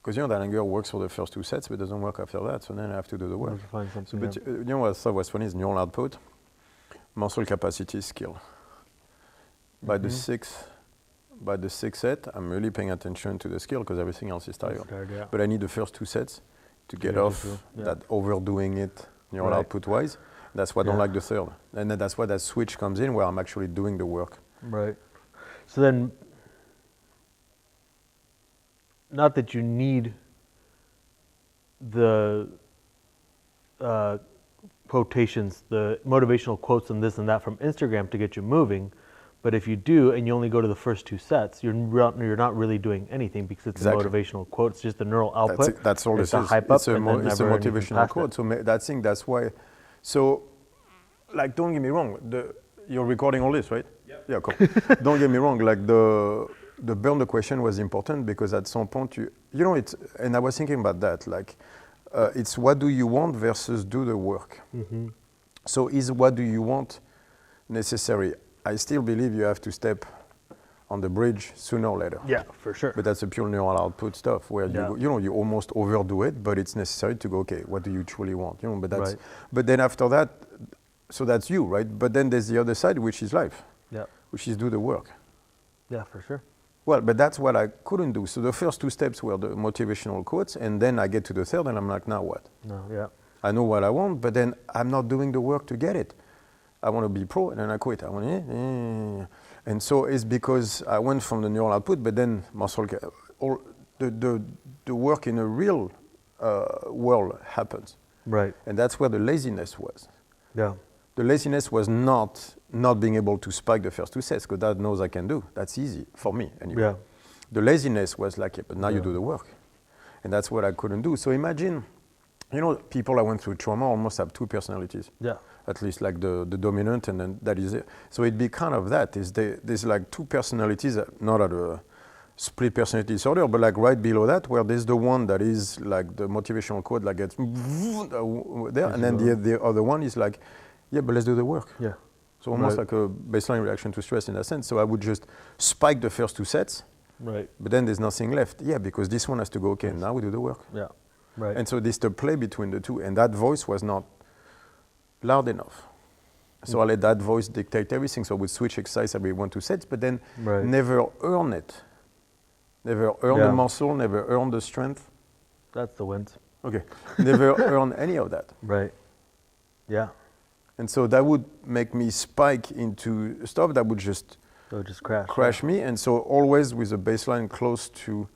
because that anger works for the first 2 sets, but doesn't work after that. So then I have to do the work. So, but what I thought was funny is neural output, muscle capacity, skill. By the sixth set, I'm really paying attention to the skill because everything else is tired. But I need the first 2 sets to get off that overdoing it neural output-wise. That's why I don't like the third. And then that's why that switch comes in where I'm actually doing the work. Right. So then, not that you need the quotations, the motivational quotes and this and that from Instagram to get you moving, but if you do and you only go to the first 2 sets, you're not really doing anything because it's a motivational quote. It's just the neural output. That's all this is. It's a motivational quote. So that's why. So, like, don't get me wrong. You're recording all this, right? Yep. Yeah, cool. Don't get me wrong. Like the burn the question was important because at some point it's, and I was thinking about that. Like, it's what do you want versus do the work. Mm-hmm. So is what do you want necessary? I still believe you have to step on the bridge sooner or later. Yeah, for sure. But that's a pure neural output stuff where you almost overdo it, but it's necessary to go, okay, what do you truly want? But then after that, so that's you, right? But then there's the other side, which is life. Yeah. Which is do the work. Yeah, for sure. Well, but that's what I couldn't do. So the first 2 steps were the motivational quotes, and then I get to the third, and I'm like, now what? No, yeah. I know what I want, but then I'm not doing the work to get it. I want to be pro, and then I quit. And so it's because I went from the neural output, but then the work in a real world happens. Right. And that's where the laziness was. Yeah. The laziness was not being able to spike the first 2 sets, because that knows I can do. That's easy for me anyway. Yeah. The laziness was like, but now you do the work. And that's what I couldn't do. So imagine, people that went through trauma almost have 2 personalities. Yeah. At least like the dominant, and then that is it. So it'd be kind of that. There's like 2 personalities, not at a split personality disorder, but like right below that, where there's the one that is like the motivational quote, like gets there, and then the other one is like, yeah, but let's do the work. Yeah. So almost like a baseline reaction to stress in that sense. So I would just spike the first 2 sets, right? But then there's nothing left. Yeah, because this one has to go, okay, now we do the work. Yeah, right. And so there's the play between the 2, and that voice was not loud enough. So I let that voice dictate everything. So I would switch exercise every 1, 2 sets, but then never earn it. Never earn the muscle, never earn the strength. That's the wins. Okay. Never earn any of that. Right. Yeah. And so that would make me spike into stuff that would just crash me. And so always with a baseline close to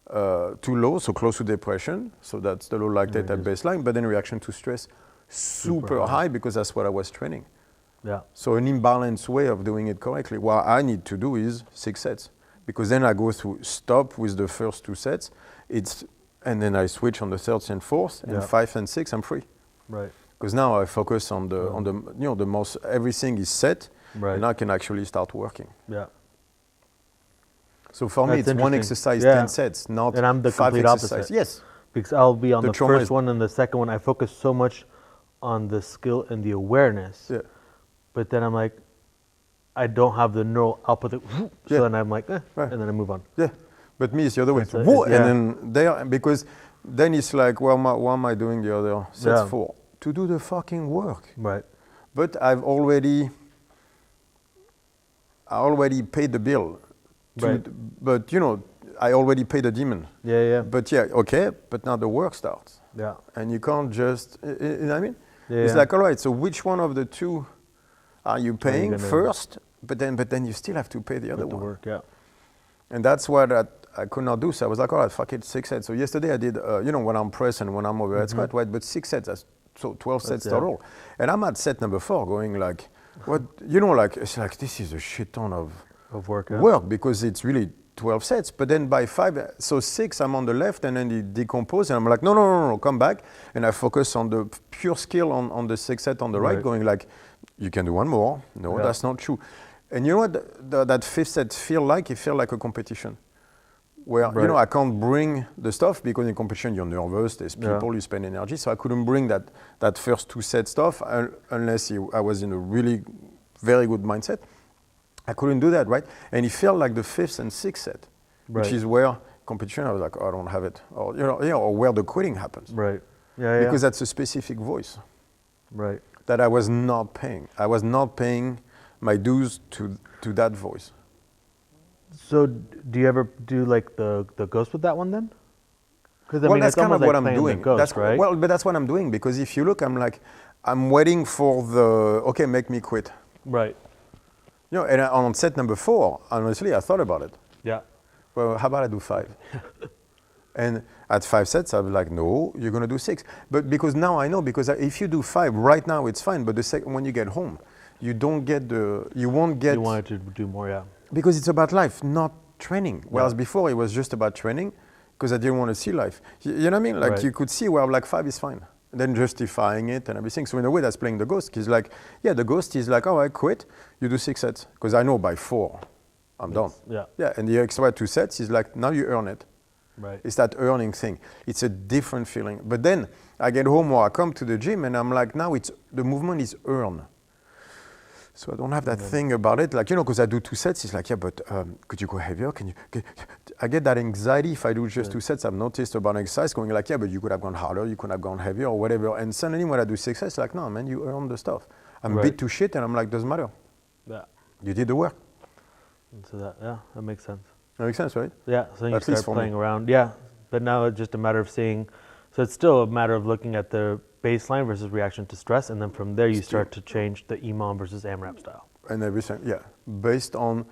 too low, so close to depression. So that's the low lactate at baseline, but then reaction to stress super high because that's what I was training. Yeah. So an imbalanced way of doing it correctly. What I need to do is 6 sets, because then I go through stop with the first 2 sets. And then I switch on the 3rd and 4th, and 5 and 6 I'm free. Right. Because now I focus on the most, everything is set, and I can actually start working. Yeah. So for me, it's 1 exercise, 10 sets, not 5 exercises. And I'm the complete opposite. Yes. Because I'll be on the first one and the second one. I focus so much on the skill and the awareness. Yeah. But then I'm like, I don't have the neural output. So then I'm like, and then I move on. Yeah. But me, it's the other way. And then there, because then it's like, well, why am I doing the other sets for? To do the fucking work. Right. But I already paid the bill. But I already paid the demon. Yeah, yeah. But but now the work starts. Yeah. And you can't just, you know what I mean? Yeah, it's like, all right, so which one of the 2 are you paying first? But then you still have to pay the other one. Work, yeah. And that's what I could not do. So I was like, all right, fuck it, 6 sets. So yesterday I did, when I'm press and when I'm overhead squat, right? But 6 sets, so 12 sets total. And I'm at set number 4 going like, what, it's like, this is a shit ton of work because it's really 12 sets. But then by 5, so 6, I'm on the left and then it decomposes. And I'm like, no, come back. And I focus on the pure skill on the 6 set on the right, going like, you can do 1 more. No, that's not true. And you know what that 5th set feel like? It felt like a competition. Where, I can't bring the stuff because in competition you're nervous, there's people, you spend energy. So I couldn't bring that first 2 set stuff unless I was in a really very good mindset. I couldn't do that, right? And it felt like the 5th and 6th set, which is where competition, I was like, oh, I don't have it. Or, or where the quitting happens. Right. Yeah, because that's a specific voice. Right. That I was not paying. I was not paying my dues to that voice. So do you ever do like the ghost with that one then? Because that's kind of what I'm doing. Ghost, right? Well, but that's what I'm doing, because if you look, I'm waiting for okay, make me quit. Right. And on set number 4, honestly, I thought about it. Yeah. Well, how about I do 5? And at 5 sets, I was like, no, you're going to do 6. But because now I know, because if you do 5 right now, it's fine. But when you get home, you won't get. You wanted to do more, yeah. Because it's about life, not training. Whereas before, it was just about training, because I didn't want to see life. You know what I mean? Like you could see where like 5 is fine. And then justifying it and everything. So in a way, that's playing the ghost. He's like, the ghost is like, oh, I quit. You do 6 sets. Because I know by 4, I'm done. Yeah. Yeah, and the extra 2 sets is like, now you earn it. Right. It's that earning thing. It's a different feeling. But then I get home or I come to the gym and I'm like, now the movement is earned. So I don't have that thing about it. Like, because I do 2 sets, it's like, but could you go heavier? I get that anxiety if I do just 2 sets. I've noticed about exercise going like, but you could have gone harder, you could have gone heavier or whatever. And suddenly when I do 6 sets, like, no, man, you earned the stuff. I'm beat to shit and I'm like, doesn't matter. Yeah. You did the work. And so that makes sense. That makes sense, right? Yeah, so you start playing around. Yeah, but now it's just a matter of seeing, so it's still a matter of looking at the baseline versus reaction to stress, and then from there you start to change the EMOM versus AMRAP style. And everything, based on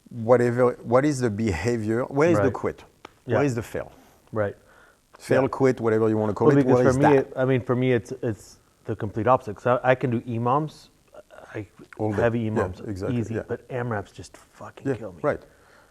what is the behavior, where is the quit? Where is the fail? Right. Fail, quit, whatever you want to call it, because what is that? For me, it's the complete opposite. So I can do EMOMs, heavy EMOMs, easy, but AMRAPs just fucking kill me. Right.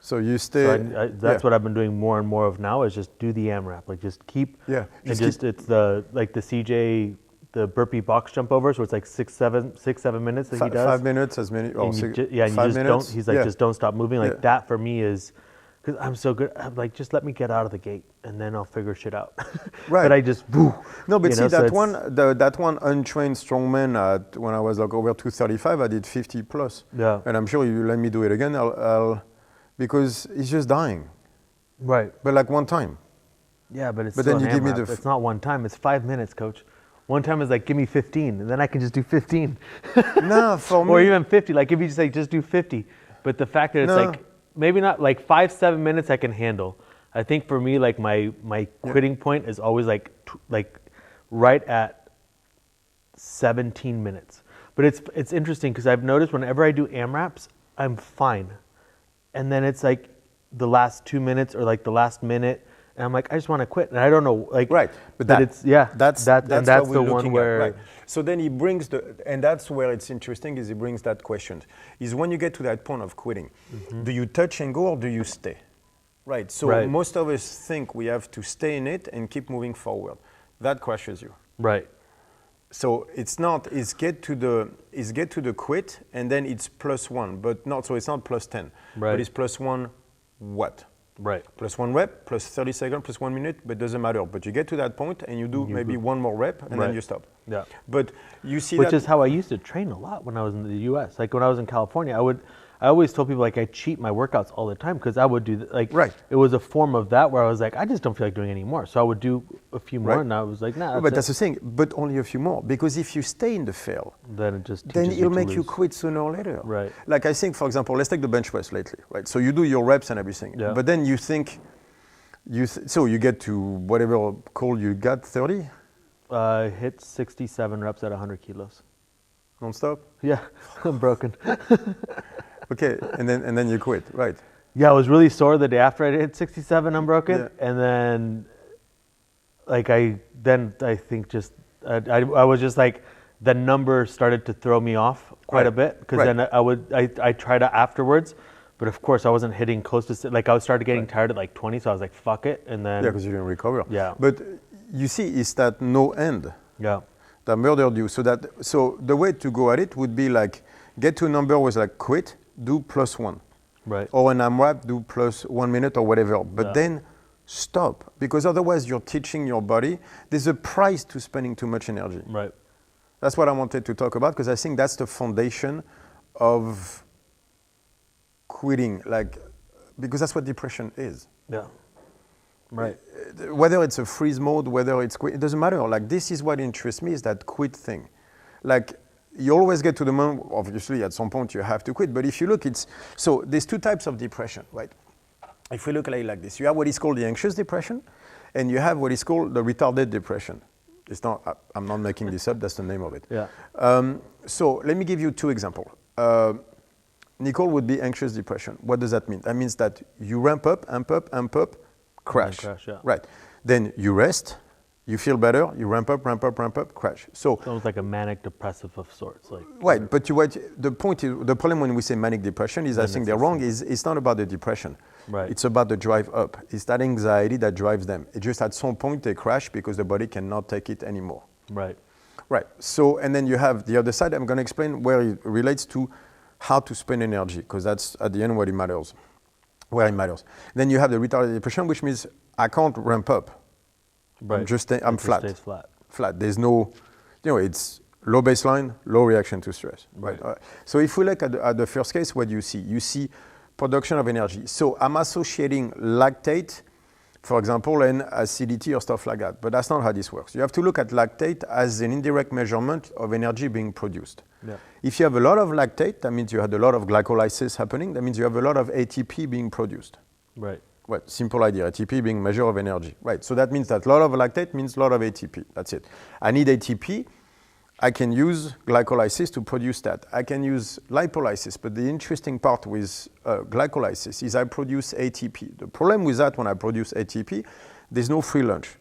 So you stay. So that's what I've been doing more and more of now, is just do the AMRAP. Like just keep. Yeah. It's the CJ, the burpee box jump overs, where it's like 6-7 minutes that he does. 5 minutes, as many. Oh, and you just 5 minutes. Don't. He's like, just don't stop moving. Like that for me is, because I'm so good. I'm like, just let me get out of the gate, and then I'll figure shit out. Right. But I just woo. No, but see that one untrained strongman when I was like over 235, I did 50 plus. Yeah. And I'm sure you let me do it again. I'll because he's just dying. Right. But like one time. Yeah, but it's but still then you give me it's not one time. It's 5 minutes, coach. One time is like, give me 15, and then I can just do 15. No, for me. Or even 50. Like if you just say, just do 50. But the fact that it's like, maybe not like 5-7 minutes I can handle. I think for me, like my quitting point is always like right at 17 minutes. But it's interesting, because I've noticed whenever I do AMRAPs, I'm fine. And then it's like the last 2 minutes or like the last minute, and I'm like, I just want to quit, and I don't know, like. Right, but that's the one where. Right. So then he brings and that's where it's interesting, is he brings that question, is when you get to that point of quitting, do you touch and go or do you stay? Right. So most of us think we have to stay in it and keep moving forward. That crushes you. Right. So it's get to the quit, and then it's +1, but not, so it's not +10, but it's +1 what? Right. +1 rep, +30 seconds, +1 minute, but it doesn't matter. But you get to that point and you do maybe one more rep and then you stop. Yeah. But you see Which is how I used to train a lot when I was in the US. Like when I was in California, I always told people, like, I cheat my workouts all the time, because I would do it was a form of that where I was like, I just don't feel like doing any more. So I would do a few more, and I was like, nah. But that's the thing. But only a few more, because if you stay in the fail, then it'll make you quit sooner or later. Right. Like I think, for example, let's take the bench press lately, right? So you do your reps and everything, but then you think, so you get to whatever call you got, 30. Hit 67 reps at 100 kilos. Non-stop. Yeah, I'm broken. Okay, and then you quit, right? Yeah, I was really sore the day after I hit 67 unbroken, and then, like I think just I was just like, the number started to throw me off quite a bit, because then I tried it afterwards, but of course I wasn't hitting close to, like I started getting tired at like 20, so I was like, fuck it, and then because you didn't recover. Yeah, but you see, it's that no end. Yeah. That murdered you. So the way to go at it would be like, get to a number was like quit, do +1. Right. Or an AMRAP, do +1 minute or whatever. But then stop, because otherwise you're teaching your body. There's a price to spending too much energy. Right. That's what I wanted to talk about, because I think that's the foundation of quitting, like, because that's what depression is. Yeah. Right. Whether it's a freeze mode, whether it's quit, it doesn't matter. Like, this is what interests me, is that quit thing. Like, you always get to the moment, obviously at some point you have to quit, but if you look, so there's two types of depression, right? If we look at it like this, you have what is called the anxious depression, and you have what is called the retarded depression. It's not, I'm not making this up, that's the name of it. Yeah. So let me give you two examples. Nicole would be anxious depression. What does that mean? That means that you ramp up, amp up, crash. Yeah. Right. Then you rest, you feel better, you ramp up, crash. So it's almost like a manic depressive of sorts. Like, right, but the point is, the problem when we say manic depression is, I think they're wrong, is it's not about the depression. Right. It's about the drive up. It's that anxiety that drives them. It just at some point they crash because the body cannot take it anymore. Right. Right. So, and then you have the other side. I'm going to explain where it relates to how to spend energy, because that's at the end what it matters, where it matters. Then you have the retarded depression, which means I can't ramp up. Right. I'm flat. Stays flat. Flat. There's no, it's low baseline, low reaction to stress. Right. So if we look at the first case, what do you see? You see production of energy. So I'm associating lactate, for example, and acidity or stuff like that. But that's not how this works. You have to look at lactate as an indirect measurement of energy being produced. Yeah. If you have a lot of lactate, that means you had a lot of glycolysis happening. That means you have a lot of ATP being produced. Right. Well, simple idea. ATP being measure of energy. Right. So that means that a lot of lactate means a lot of ATP. That's it. I need ATP. I can use glycolysis to produce that. I can use lipolysis, but the interesting part with glycolysis is I produce ATP. The problem with that, when I produce ATP, there's no free lunch.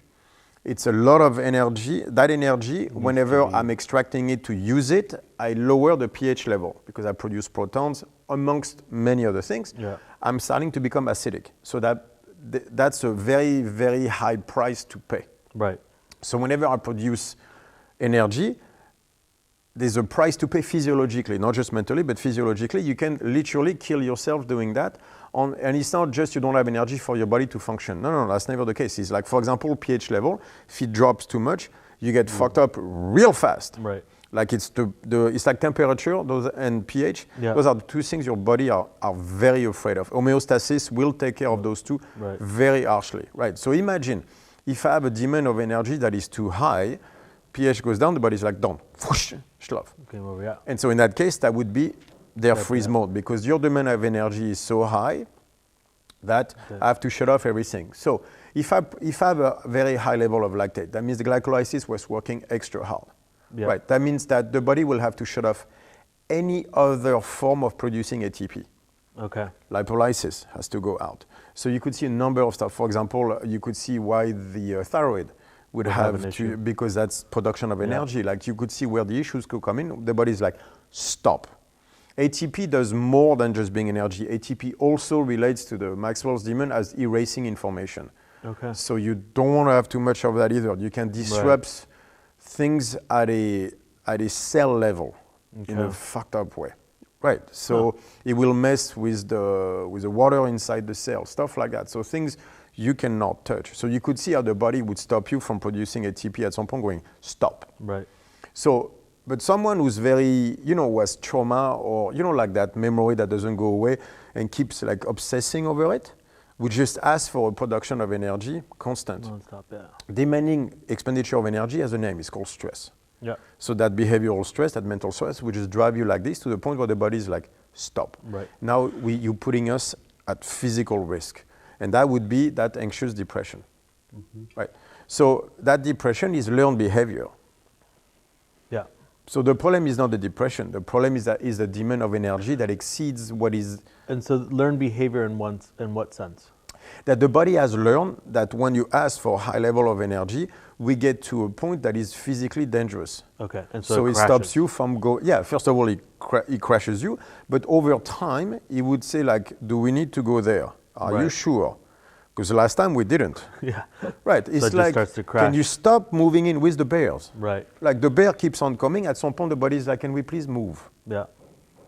It's a lot of energy. That energy, whenever I'm extracting it to use it, I lower the pH level because I produce protons, amongst many other things. Yeah. I'm starting to become acidic. So that's a very, very high price to pay. Right. So whenever I produce energy, there's a price to pay physiologically, not just mentally, but physiologically. You can literally kill yourself doing that. And it's not just you don't have energy for your body to function. No, that's never the case. It's like, for example, pH level. If it drops too much, you get fucked up real fast. Right. Like it's it's like temperature and pH. Yeah. Those are the two things your body are very afraid of. Homeostasis will take care of those two very harshly. Right. So imagine if I have a demand of energy that is too high, pH goes down, the body's like, down, whoosh, schlaf. Okay, well, yeah. And so in that case, that would be their freeze mode, because your demand of energy is so high that I have to shut off everything. So if I have a very high level of lactate, that means the glycolysis was working extra hard. Yeah. Right. That means that the body will have to shut off any other form of producing ATP. Okay. Lipolysis has to go out. So you could see a number of stuff. For example, you could see why the thyroid would have to, because that's production of energy. Like you could see where the issues could come in. The body's like, stop. ATP does more than just being energy. ATP also relates to the Maxwell's demand as erasing information. Okay. So you don't want to have too much of that either. You can disrupt things at a cell level in a fucked up way. Right. So it will mess with the water inside the cell, stuff like that. So things you cannot touch. So you could see how the body would stop you from producing ATP at some point, going, stop. Right. So, but someone who's very, was trauma or, like that memory that doesn't go away and keeps like obsessing over it, would just ask for a production of energy, constant. Non-stop, yeah. Demanding expenditure of energy has a name, it's called stress. Yeah. So that behavioral stress, that mental stress, would just drive you like this to the point where the body is like, stop. Right. Now you're putting us at physical risk. And that would be that anxious depression. Mm-hmm. Right. So that depression is learned behavior. Yeah. So the problem is not the depression. The problem is the demand of energy that exceeds what is. And so learned behavior in what sense? That the body has learned that when you ask for a high level of energy, we get to a point that is physically dangerous. Okay. And so it stops you from go. Yeah. First of all, it crashes you, but over time, it would say like, do we need to go there? Are you sure? Because the last time we didn't. Yeah. Right. It's like, can you stop moving in with the bears? Right. Like the bear keeps on coming. At some point, the body is like, can we please move? Yeah.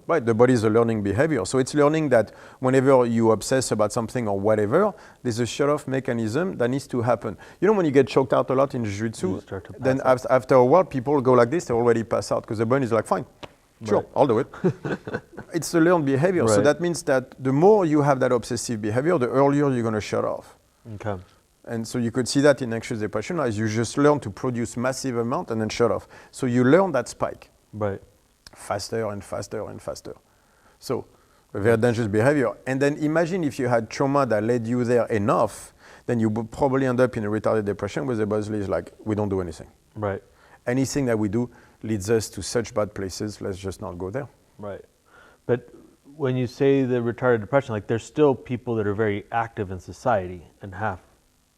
Right. The body is a learning behavior. So it's learning that whenever you obsess about something or whatever, there's a shut-off mechanism that needs to happen. When you get choked out a lot in jiu-jitsu, then after a while, people go like this, they already pass out because the brain is like, fine. Sure, I'll do it. It's a learned behavior. Right. So that means that the more you have that obsessive behavior, the earlier you're going to shut off. Okay. And so you could see that in anxious depression as you just learn to produce massive amount and then shut off. So you learn that spike. Right. Faster and faster and faster. So a very dangerous behavior. And then imagine if you had trauma that led you there enough, then you would probably end up in a retarded depression where the body is like, we don't do anything. Right. Anything that we do leads us to such bad places, let's just not go there. Right. But when you say the retarded depression, like there's still people that are very active in society and have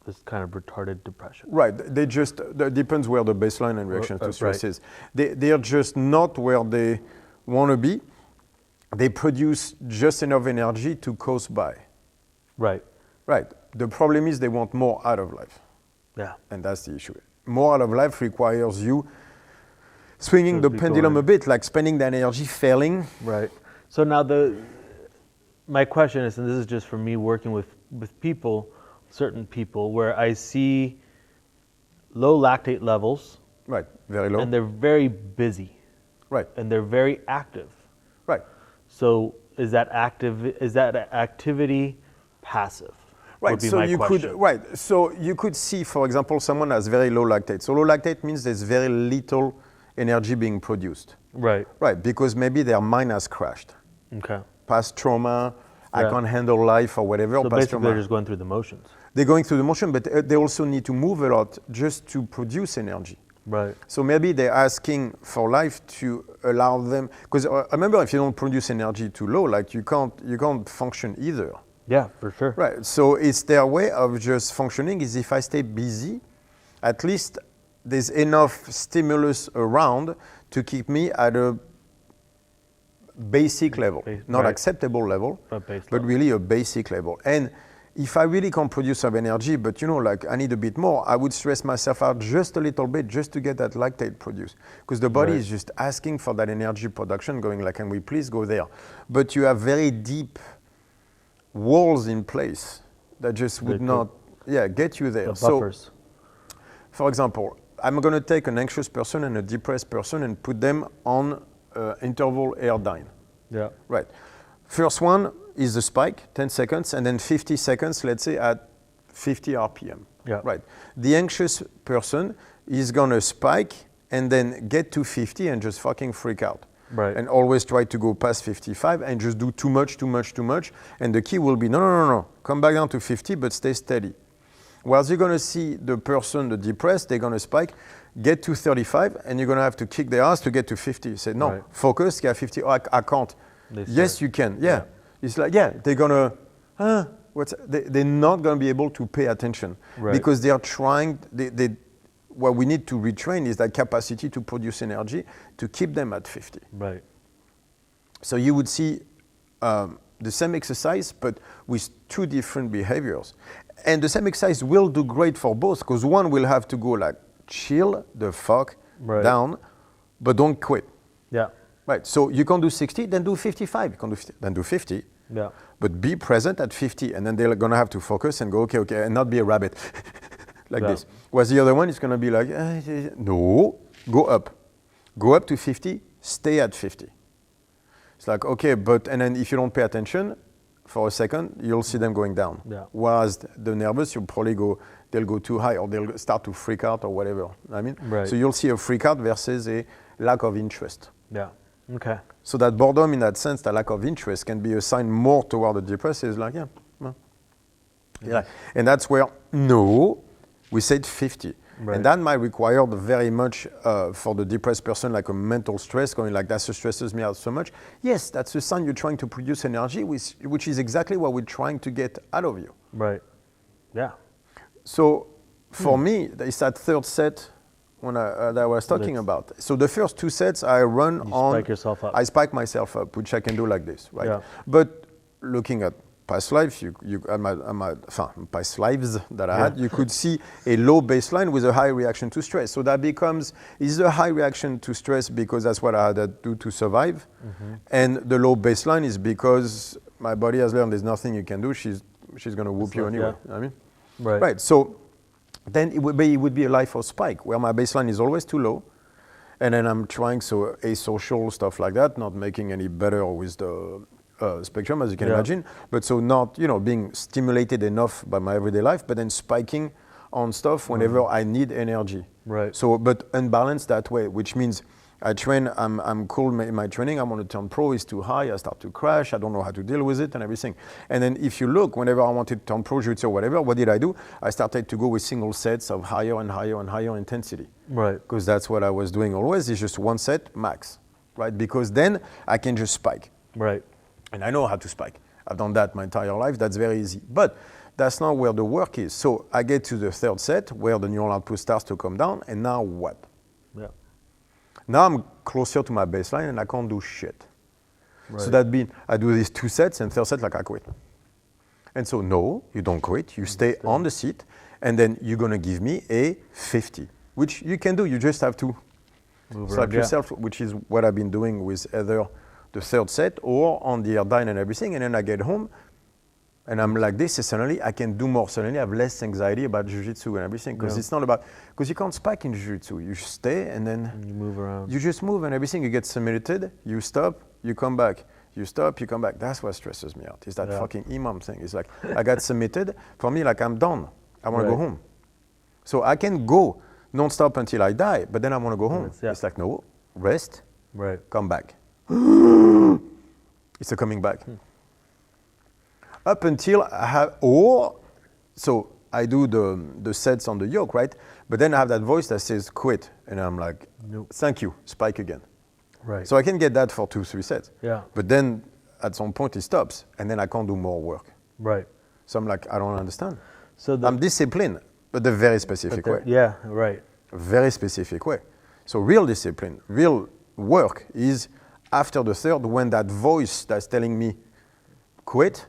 this kind of retarded depression. Right. They just, it depends where the baseline and reaction to stress is. They're just not where they want to be. They produce just enough energy to coast by. Right. Right. The problem is they want more out of life. Yeah. And that's the issue. More out of life requires you swinging the pendulum a bit, like spending the energy failing. Right. So now my question is, and this is just for me working with people, certain people, where I see low lactate levels. Right, very low. And they're very busy. Right. And they're very active. Right. So is that activity passive? Right, so you could see, for example, someone has very low lactate. So low lactate means there's very little energy being produced. Right. Right, because maybe their mind has crashed. Okay. Past trauma, I can't handle life or whatever. So basically they're just going through the motions. They're going through the motion, but they also need to move a lot just to produce energy. Right. So maybe they're asking for life to allow them, because remember, if you don't produce energy too low, like you can't function either. Yeah, for sure. Right. So it's their way of just functioning is if I stay busy, at least there's enough stimulus around to keep me at a basic level, not acceptable level, but really a basic level. And if I really can't produce some energy, but like I need a bit more, I would stress myself out just a little bit just to get that lactate produced. Because the body is just asking for that energy production, going like, can we please go there? But you have very deep walls in place that just would not get you there. The buffers. So, for example, I'm going to take an anxious person and a depressed person and put them on interval airdyne. Yeah. Right. First one is the spike, 10 seconds, and then 50 seconds, let's say at 50 RPM. Yeah. Right. The anxious person is going to spike and then get to 50 and just fucking freak out. Right. And always try to go past 55 and just do too much. And the key will be, no. Come back down to 50, but stay steady. Whereas you're going to see the person, the depressed, they're going to spike, get to 35, and you're going to have to kick their ass to get to 50. You say, no, focus, get 50. Oh, I can't. Yes, you can. Yeah. It's like, they're going to, they're not going to be able to pay attention. Right. Because they are trying, what we need to retrain is that capacity to produce energy to keep them at 50. Right. So you would see the same exercise, but with two different behaviors. And the same exercise will do great for both, because one will have to go like, chill the fuck down, but don't quit. Yeah. Right. So you can do 60, then do 55. You can do 50, then do 50. Yeah. But be present at 50, and then they're going to have to focus and go, okay, and not be a rabbit like this. Whereas the other one is going to be like, no, go up. Go up to 50, stay at 50. It's like, okay, and then if you don't pay attention for a second, you'll see them going down. Yeah. Whereas the nervous, you'll probably they'll go too high or they'll start to freak out or whatever. I mean, so you'll see a freak out versus a lack of interest. Yeah. Okay. So that boredom, in that sense, that lack of interest can be a sign more toward the depressed. Is like, and that's where we said 50. Right. And that might require very much for the depressed person, like a mental stress, going like, that stresses me out so much. Yes, that's a sign you're trying to produce energy, which is exactly what we're trying to get out of you. Right. Yeah. So for me, it's that third set that I was talking about. So the first two sets I run on. Spike yourself up. I spike myself up, which I can do like this, right? Yeah. But looking at past lives, past lives that I had, you could see a low baseline with a high reaction to stress. So that is a high reaction to stress because that's what I had to do to survive. Mm-hmm. And the low baseline is because my body has learned there's nothing you can do. She's going to whoop you anyway. I mean, right. So then it would be a life of spike where my baseline is always too low. And then I'm trying asocial stuff like that, not making any better with the spectrum, as you can imagine. But so not, being stimulated enough by my everyday life, but then spiking on stuff whenever I need energy. Right. So, but unbalanced that way, which means I train, I'm cool in my training, I'm on a turn pro, it's too high, I start to crash, I don't know how to deal with it and everything. And then if you look, whenever I wanted to turn pro jiu-jitsu or whatever, what did I do? I started to go with single sets of higher and higher and higher intensity. Right. Because that's what I was doing always, it's just one set max, right? Because then I can just spike. Right. And I know how to spike. I've done that my entire life, that's very easy. But that's not where the work is. So I get to the third set where the neural output starts to come down, and now what? Yeah. Now I'm closer to my baseline and I can't do shit. Right. So that means I do these 2 sets and third set like I quit. And so no, you don't quit, you stay on the seat, and then you're gonna give me a 50, which you can do, you just have to slap yourself, which is what I've been doing with either the third set or on the airdyne and everything, and then I get home, and I'm like this, and suddenly I can do more. Suddenly I have less anxiety about jiu-jitsu and everything, because it's not about, because you can't spike in jiu-jitsu. You stay and then you move around. You just move and everything. You get simulated, you stop, you come back. You stop, you come back. That's what stresses me out. Is that fucking imam thing. It's like, I got submitted. For me, like I'm done. I want to go home. So I can go non-stop until I die, but then I want to go home. It's like, no, rest, come back. It's a coming back. Up until I have, so I do the sets on the yoke, right? But then I have that voice that says quit. And I'm like, thank you, spike again. Right. So I can get that for 2-3 sets. Yeah. But then at some point it stops and then I can't do more work. Right. So I'm like, I don't understand. So I'm disciplined, but a very specific way. Yeah, right. A very specific way. So real discipline, real work is after the third, when that voice that's telling me quit,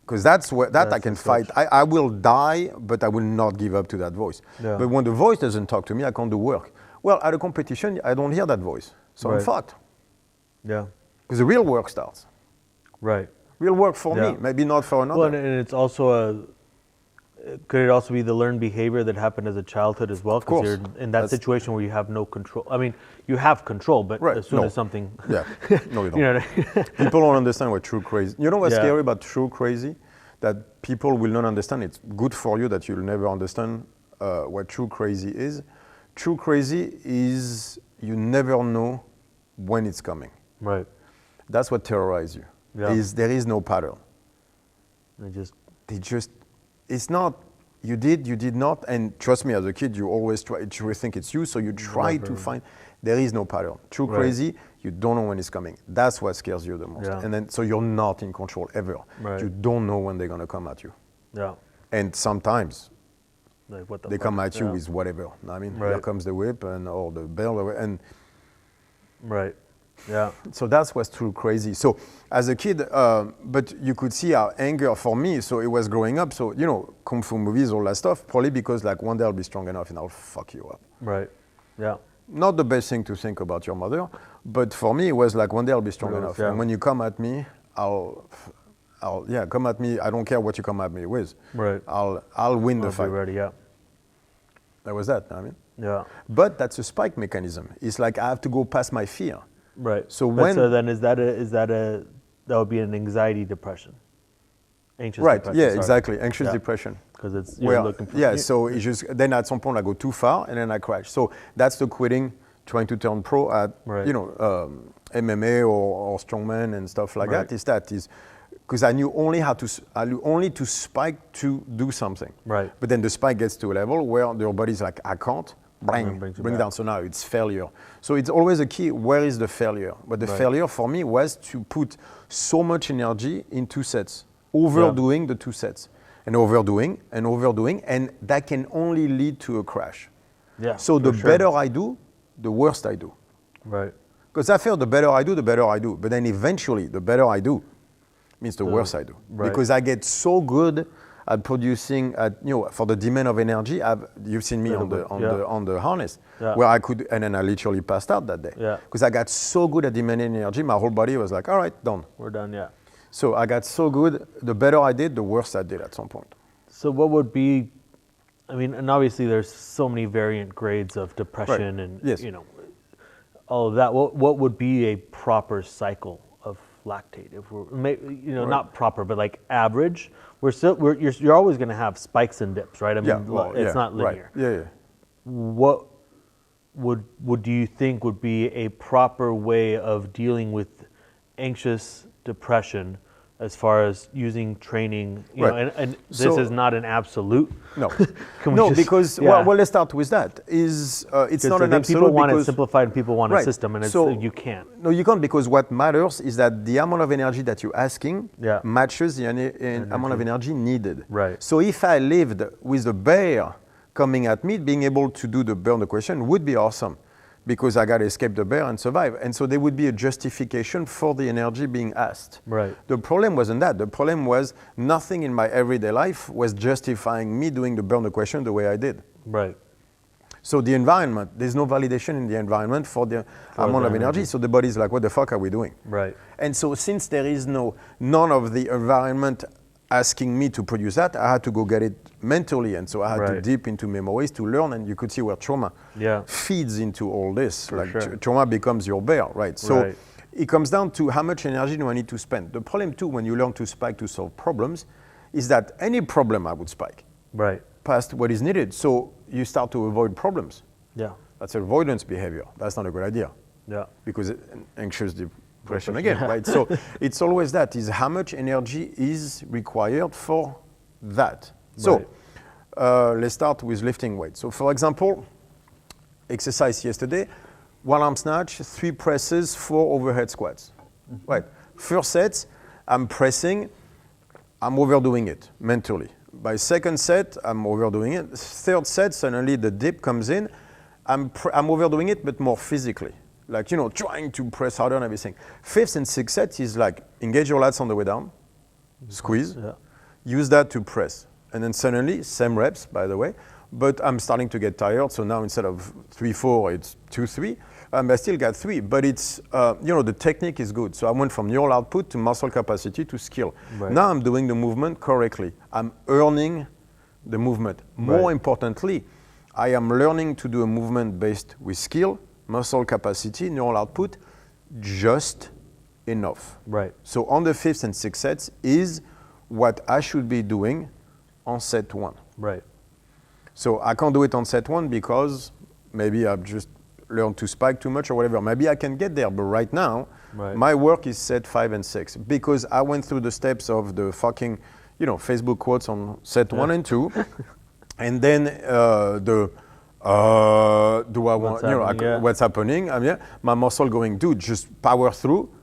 because that's I can fight. I will die, but I will not give up to that voice. Yeah. But when the voice doesn't talk to me, I can't do work. Well, at a competition, I don't hear that voice. So I'm fucked. Yeah. Because the real work starts. Right. Real work for me, maybe not for another. Well, and it's also could it also be the learned behavior that happened as a childhood as well? Because you're in that situation where you have no control. I mean, you have control, but as soon as something... Yeah, no, you don't. You know what I mean? People don't understand what true crazy... You know what's scary about true crazy? That people will not understand. It's good for you that you'll never understand what true crazy is. True crazy is you never know when it's coming. Right. That's what terrorizes you. Yeah. There is no pattern. It's not, you did not, and trust me, as a kid, you always think it's you, so you try to find, there is no pattern. True crazy, you don't know when it's coming. That's what scares you the most. Yeah. And then, so you're not in control ever. Right. You don't know when they're gonna come at you. Yeah. And sometimes, they come at you with whatever. I mean, here comes the whip or the bell, and yeah. So that's what's true crazy. So as a kid, but you could see our anger for me. So it was growing up. So, Kung Fu movies, all that stuff, probably because like one day I'll be strong enough and I'll fuck you up. Right. Yeah. Not the best thing to think about your mother, but for me it was like one day I'll be strong enough. Yeah. And when you come at me, I'll come at me. I don't care what you come at me with. Right. I'll win the fight. Be ready. Yeah. That was that. I mean. Yeah. But that's a spike mechanism. It's like I have to go past my fear. Right. So then that would be an anxiety depression, anxious depression. Yeah, exactly, anxious depression. Because you're looking for. Yeah. So it's just then at some point I go too far and then I crash. So that's the quitting, trying to turn pro at MMA or strongman and stuff like that. Is because I knew only to spike to do something. Right. But then the spike gets to a level where your body's like, I can't. Bring down. So now it's failure. So it's always a key, where is the failure? But the failure for me was to put so much energy in 2 sets, overdoing the 2 sets, and overdoing, and that can only lead to a crash. Yeah. So the better I do, the worse I do. Right. Because I feel the better I do, but then eventually the better I do means the worse I do. Right. Because I get so good at producing, for the demand of energy. You've seen me on the harness, where I could, and then I literally passed out that day. Yeah. Because I got so good at demanding energy, my whole body was like, all right, done. We're done, yeah. So I got so good, the better I did, the worse I did at some point. So what would be, and obviously there's so many variant grades of depression and, all of that. What would be a proper cycle of lactate, if not proper, but like average, you're always going to have spikes and dips, right? I mean, it's not linear. Right. Yeah. What do you think would be a proper way of dealing with anxious depression as far as using training, and this is not an absolute. No, because let's start with that. It's not an absolute. People want it simplified, and people want a system, and you can't. No, you can't, because what matters is that the amount of energy that you're asking matches the amount of energy needed. Right. So if I lived with a bear coming at me, being able to do the bear question would be awesome, because I got to escape the bear and survive. And so there would be a justification for the energy being asked. Right. The problem wasn't that. The problem was nothing in my everyday life was justifying me doing the burn question the way I did. Right. So the environment, there's no validation in the environment for the amount of energy. So the body's like, what the fuck are we doing? Right. And so since there is none of the environment asking me to produce that, I had to go get it mentally, and so I had to dip into memories to learn, and you could see where trauma feeds into all this. Trauma becomes your bear, right? So it comes down to how much energy do I need to spend. The problem too, when you learn to spike to solve problems, is that any problem I would spike past what is needed. So you start to avoid problems. Yeah. That's avoidance behavior. That's not a good idea. Yeah. Because anxious depression again, right? So it's always that, is how much energy is required for that. So let's start with lifting weights. So for example, exercise yesterday, 1 arm snatch, 3 presses, 4 overhead squats. Mm-hmm. Right. First set, I'm pressing, I'm overdoing it mentally. By second set, I'm overdoing it. Third set, suddenly the dip comes in. I'm overdoing it, but more physically. Like, trying to press harder and everything. Fifth and sixth set is like, engage your lats on the way down, squeeze, use that to press. And then suddenly, same reps, by the way, but I'm starting to get tired. So now instead of 3-4, it's 2-3. I still got 3, but it's, the technique is good. So I went from neural output to muscle capacity to skill. Right. Now I'm doing the movement correctly. I'm earning the movement. More importantly, I am learning to do a movement based with skill, muscle capacity, neural output, just enough. Right. So on the 5th and 6th sets is what I should be doing on set 1. Right. So I can't do it on set 1 because maybe I've just learned to spike too much or whatever. Maybe I can get there, but right now, my work is set 5 and 6 because I went through the steps of the fucking, Facebook quotes on set 1 and 2, and then do I want, what's happening? My muscle going, dude, just power through.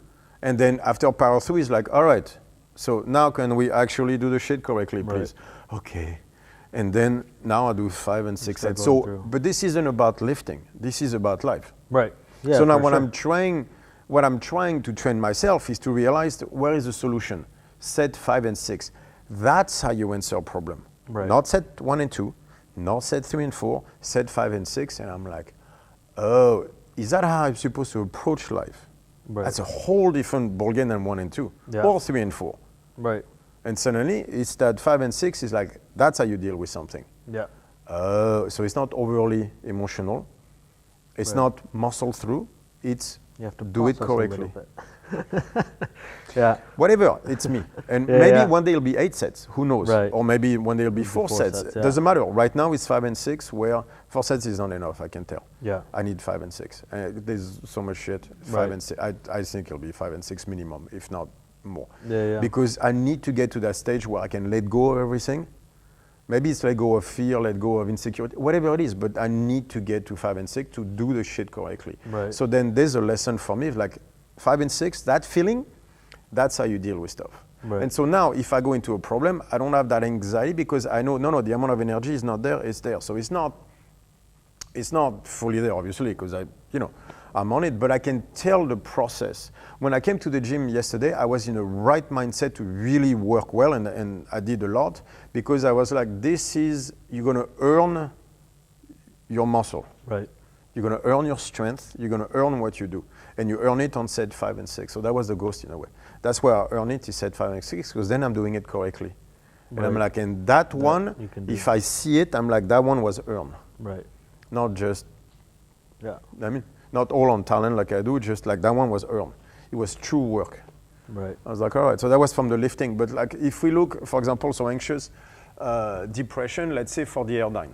And then after power through, it's like, all right, so now can we actually do the shit correctly, please? Right. Okay. And then now I do 5 and 6 sets. So, but this isn't about lifting. This is about life. Right. Yeah, so now what I'm trying to train myself is to realize where is the solution. Set 5 and 6. That's how you answer a problem. Right. Not set 1 and 2. Not set 3 and 4, set 5 and 6, and I'm like, oh, is that how I'm supposed to approach life? Right. That's a whole different ballgame than 1 and 2, or 3 and 4. Right. And suddenly, it's that 5 and 6 is like, that's how you deal with something. Yeah. So it's not overly emotional. It's not muscle through. It's you have to do it correctly. Yeah. Whatever, it's me. And maybe one day it'll be 8 sets, who knows? Right. Or maybe one day it'll be 4 sets. Doesn't matter. Right now it's 5 and 6, where 4 sets is not enough, I can tell. Yeah. I need 5 and 6. There's so much shit. 5 and 6. I think it'll be 5 and 6 minimum, if not more. Yeah. Because I need to get to that stage where I can let go of everything. Maybe it's let go of fear, let go of insecurity, whatever it is, but I need to get to 5 and 6 to do the shit correctly. Right. So then there's a lesson for me, like 5 and 6, that feeling, that's how you deal with stuff. Right. And so now if I go into a problem, I don't have that anxiety because I know, no, the amount of energy is not there, it's there. So it's not fully there, obviously, because I'm on it, but I can tell the process. When I came to the gym yesterday, I was in the right mindset to really work well, and I did a lot, because I was like, you're gonna earn your muscle. Right. You're gonna earn your strength, you're gonna earn what you do. And you earn it on set 5 and 6. So that was the ghost in a way. That's where I earn it is set 5 and 6, because then I'm doing it correctly. And I'm like, and that one, if I see it, I'm like, that one was earned. Right. Not just, not all on talent like I do, just like that one was earned. It was true work. Right. I was like, all right. So that was from the lifting. But like, if we look, for example, so anxious depression, let's say for the airdyne.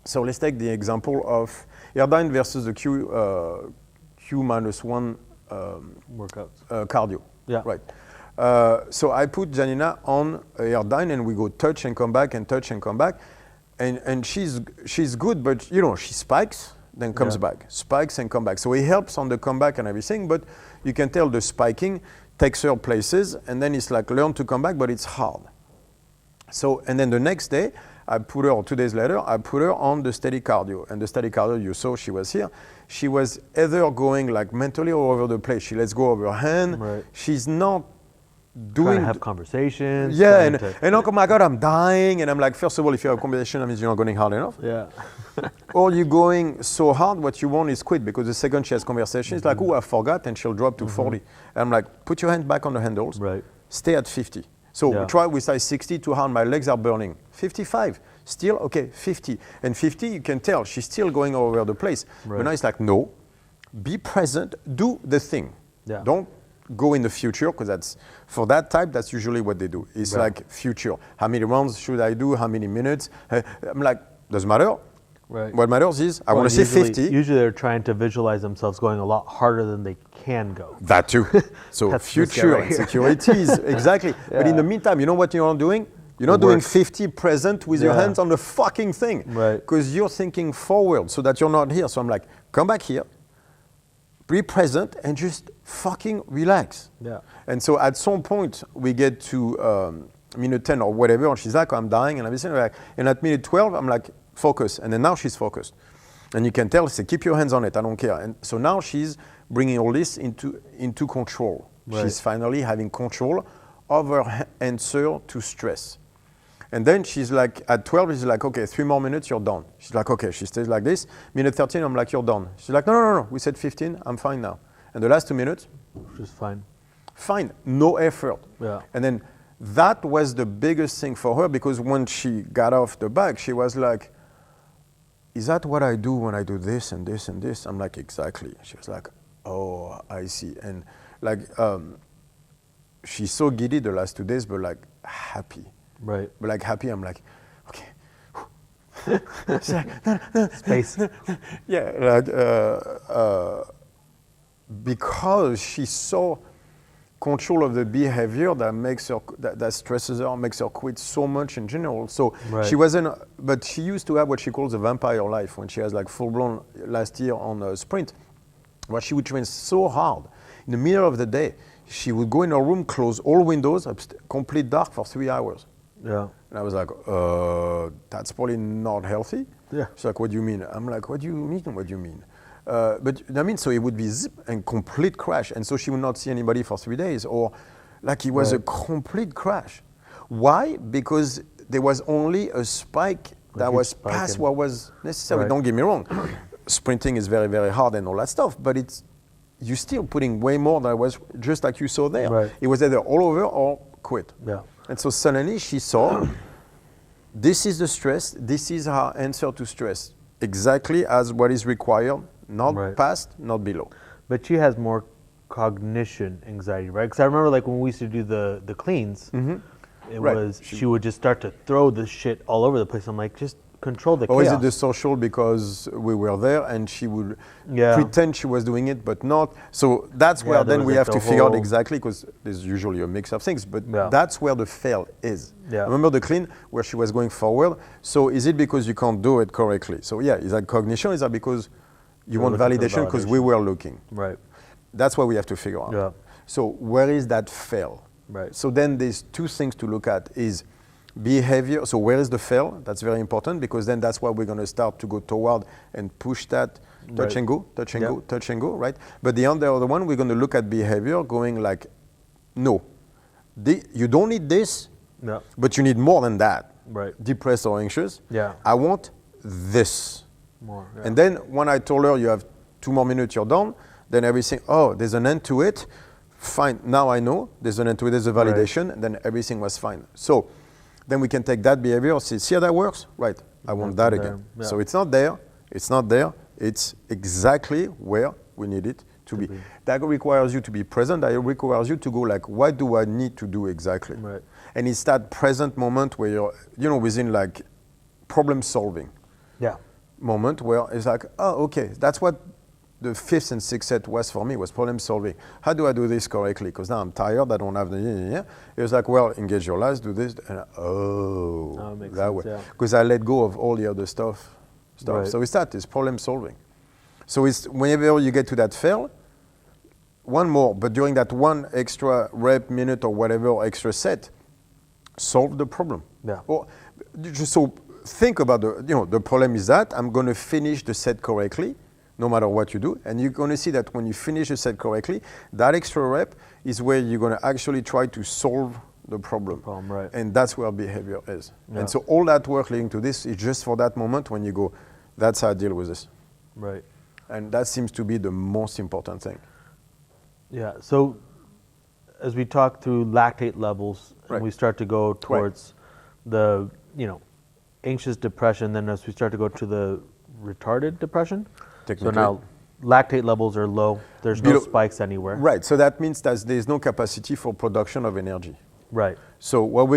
So let's take the example of airdyne versus the Q-1 workouts. Cardio. Yeah. Right. So I put Janina on airdyne and we go touch and come back and touch and come back. And she's good, but you know, she spikes, then comes back, spikes and come back. So it helps on the comeback and everything, but you can tell the spiking takes her places, and then it's like learn to come back, but it's hard. So, and then the next day, I put her, or 2 days later, I put her on the steady cardio. And the steady cardio, you saw she was here. She was either going like mentally all over the place. She lets go of her hand. Right. She's not trying to have conversations. Yeah, and oh my God, I'm dying. And I'm like, first of all, if you have a conversation, that means you're not going hard enough. Yeah. Or you're going so hard, what you want is quit, because the second she has conversation, it's like, oh, I forgot, and she'll drop to 40. And I'm like, put your hand back on the handles. Right. Stay at 50. So try with size 60, too hard, my legs are burning. 55, still, okay, 50. And 50, you can tell, she's still going all over the place. Right. But now it's like, no, be present, do the thing. Yeah. Don't go in the future, because that's, for that type, that's usually what they do. It's like future. How many rounds should I do? How many minutes? I'm like, doesn't matter. Right. What matters is, I want to say 50. Usually they're trying to visualize themselves going a lot harder than they can go. That too. So future and securities, exactly. Yeah. But in the meantime, you know what you're not doing? You're not doing 50 present with your hands on the fucking thing. Right. Because you're thinking forward so that you're not here. So I'm like, come back here, be present, and just fucking relax. Yeah. And so at some point, we get to minute 10 or whatever, and she's like, I'm dying, and everything. And at minute 12, I'm like, focus. And then now she's focused. And you can tell, say, keep your hands on it, I don't care. And so now she's bringing all this into control. Right. She's finally having control of her answer to stress. And then she's like, at 12, she's like, okay, 3 more minutes, you're done. She's like, okay, she stays like this. Minute 13, I'm like, you're done. She's like, no, we said 15, I'm fine now. And the last 2 minutes? She's fine. Fine, no effort. Yeah. And then that was the biggest thing for her, because when she got off the bike, she was like, is that what I do when I do this and this and this? I'm like, exactly. She was like, oh, I see. And like, she's so giddy the last 2 days, but like happy. Right. But like happy, I'm like, okay. She's like, space. Yeah, like, because she's so control of the behavior that makes her, that stresses her, makes her quit so much in general. So she wasn't, but she used to have what she calls a vampire life when she has like full blown last year on a sprint, where she would train so hard. In the middle of the day, she would go in her room, close all windows, complete dark for 3 hours. Yeah. And I was like, that's probably not healthy. Yeah. She's like, what do you mean? I'm like, what do you mean? But I mean, so it would be zip and complete crash. And so she would not see anybody for 3 days, or like it was a complete crash. Why? Because there was only a spike that was past what was necessary. Right. Don't get me wrong. Sprinting is very, very hard and all that stuff, but you're still putting way more than was just like you saw there. Right. It was either all over or quit. Yeah. And so suddenly she saw, this is the stress, this is her answer to stress, exactly as what is required. Not past, not below. But she has more cognition anxiety, right? Because I remember like when we used to do the cleans, it was, she would just start to throw the shit all over the place. I'm like, just control the chaos. Or is it the social because we were there and she would pretend she was doing it, but not. So that's where then we have to figure out exactly, because there's usually a mix of things, but that's where the fail is. Yeah. Remember the clean where she was going forward. So is it because you can't do it correctly? So is that cognition? Is that because you want validation? Because we were looking. Right. That's what we have to figure out. Yeah. So where is that fail? Right. So then there's 2 things to look at is behavior. So where is the fail? That's very important, because then that's why we're going to start to go toward and push that touch and go, touch and go, touch and go, right? But the other one, we're going to look at behavior going like, no, you don't need this, but you need more than that. Right. Depressed or anxious. Yeah. I want this. More. Yeah. And then when I told her you have 2 more minutes, you're done, then everything, there's an end to it. Fine, now I know there's an end to it, there's a validation, and then everything was fine. So then we can take that behavior, see how that works? Right, I want that again. Yeah. So it's not there, it's exactly where we need it That requires you to be present. That requires you to go like, what do I need to do exactly? Right. And it's that present moment where you're, within like problem solving. Yeah. Moment where it's like, oh, okay, that's what the 5th and 6th set was for me, was problem solving. How do I do this correctly? Because now I'm tired, I don't have the, It was like, well, engage your last, do this, and that way. Because I let go of all the other stuff. Right. So it's problem solving. So it's whenever you get to that fail, one more, but during that one extra rep, minute, or whatever extra set, solve the problem. Yeah. Or just so think about the problem is that I'm going to finish the set correctly, no matter what you do. And you're going to see that when you finish the set correctly, that extra rep is where you're going to actually try to solve the problem. Right. And that's where behavior is. Yeah. And so all that work leading to this is just for that moment when you go, that's how I deal with this. Right. And that seems to be the most important thing. Yeah. So as we talk through lactate levels, and we start to go towards the, anxious depression, then as we start to go to the retarded depression. So now lactate levels are low. There's no spikes anywhere. Right. So that means that there's no capacity for production of energy. Right. So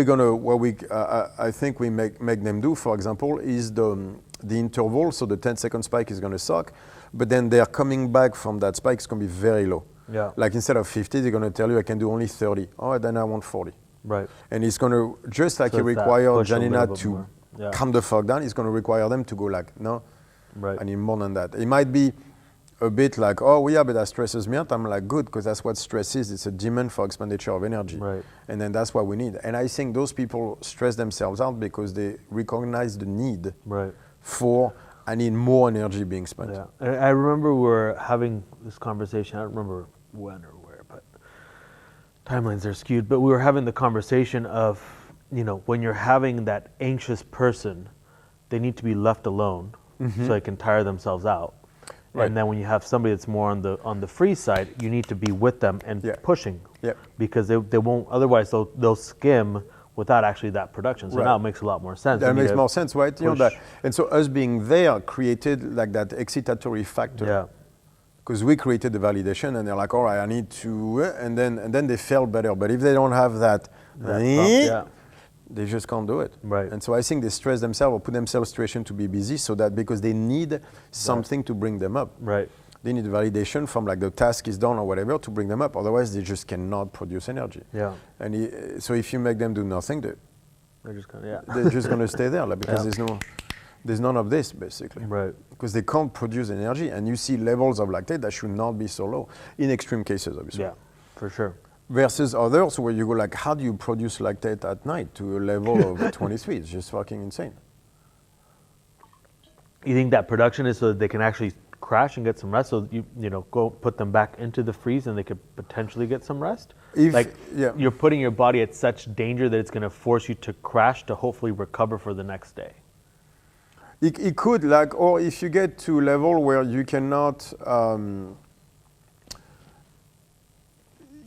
I think we make them do, for example, is the interval. So the 10-second spike is going to suck, but then they're coming back from that spike. It's going to be very low. Yeah. Like instead of 50, they're going to tell you I can do only 30. Oh, then I want 40. Right. And it's going to, just like it required Janina to calm the fuck down, it's going to require them to go like, no, I need more than that. It might be a bit like, oh, yeah, but that stresses me out. I'm like, good, because that's what stress is. It's a demand for expenditure of energy. Right. And then that's what we need. And I think those people stress themselves out because they recognize the need for, I need more energy being spent. Yeah. I remember we were having this conversation. I don't remember when or where, but timelines are skewed. But we were having the conversation of, when you're having that anxious person, they need to be left alone so they can tire themselves out. Right. And then when you have somebody that's more on the free side, you need to be with them and pushing, because they won't. Otherwise, they'll skim without actually that production. So now it makes a lot more sense. That makes more sense, right? And so us being there created like that excitatory factor. Yeah. Because we created the validation, and they're like, all right, I need to, and then they felt better. But if they don't have that they just can't do it. Right. And so I think they stress themselves or put themselves in a situation to be busy so that because they need something to bring them up. Right. They need validation from like the task is done or whatever to bring them up. Otherwise, they just cannot produce energy. Yeah. And so if you make them do nothing, they're just gonna, they're just going to stay there because there's none of this basically. Right. Because they can't produce energy, and you see levels of lactate that should not be so low in extreme cases, obviously. Yeah, for sure. Versus others where you go like, how do you produce lactate at night to a level of 23? It's just fucking insane. You think that production is so that they can actually crash and get some rest? So you go put them back into the freeze and they could potentially get some rest? You're putting your body at such danger that it's going to force you to crash to hopefully recover for the next day. It could, or if you get to a level where you cannot,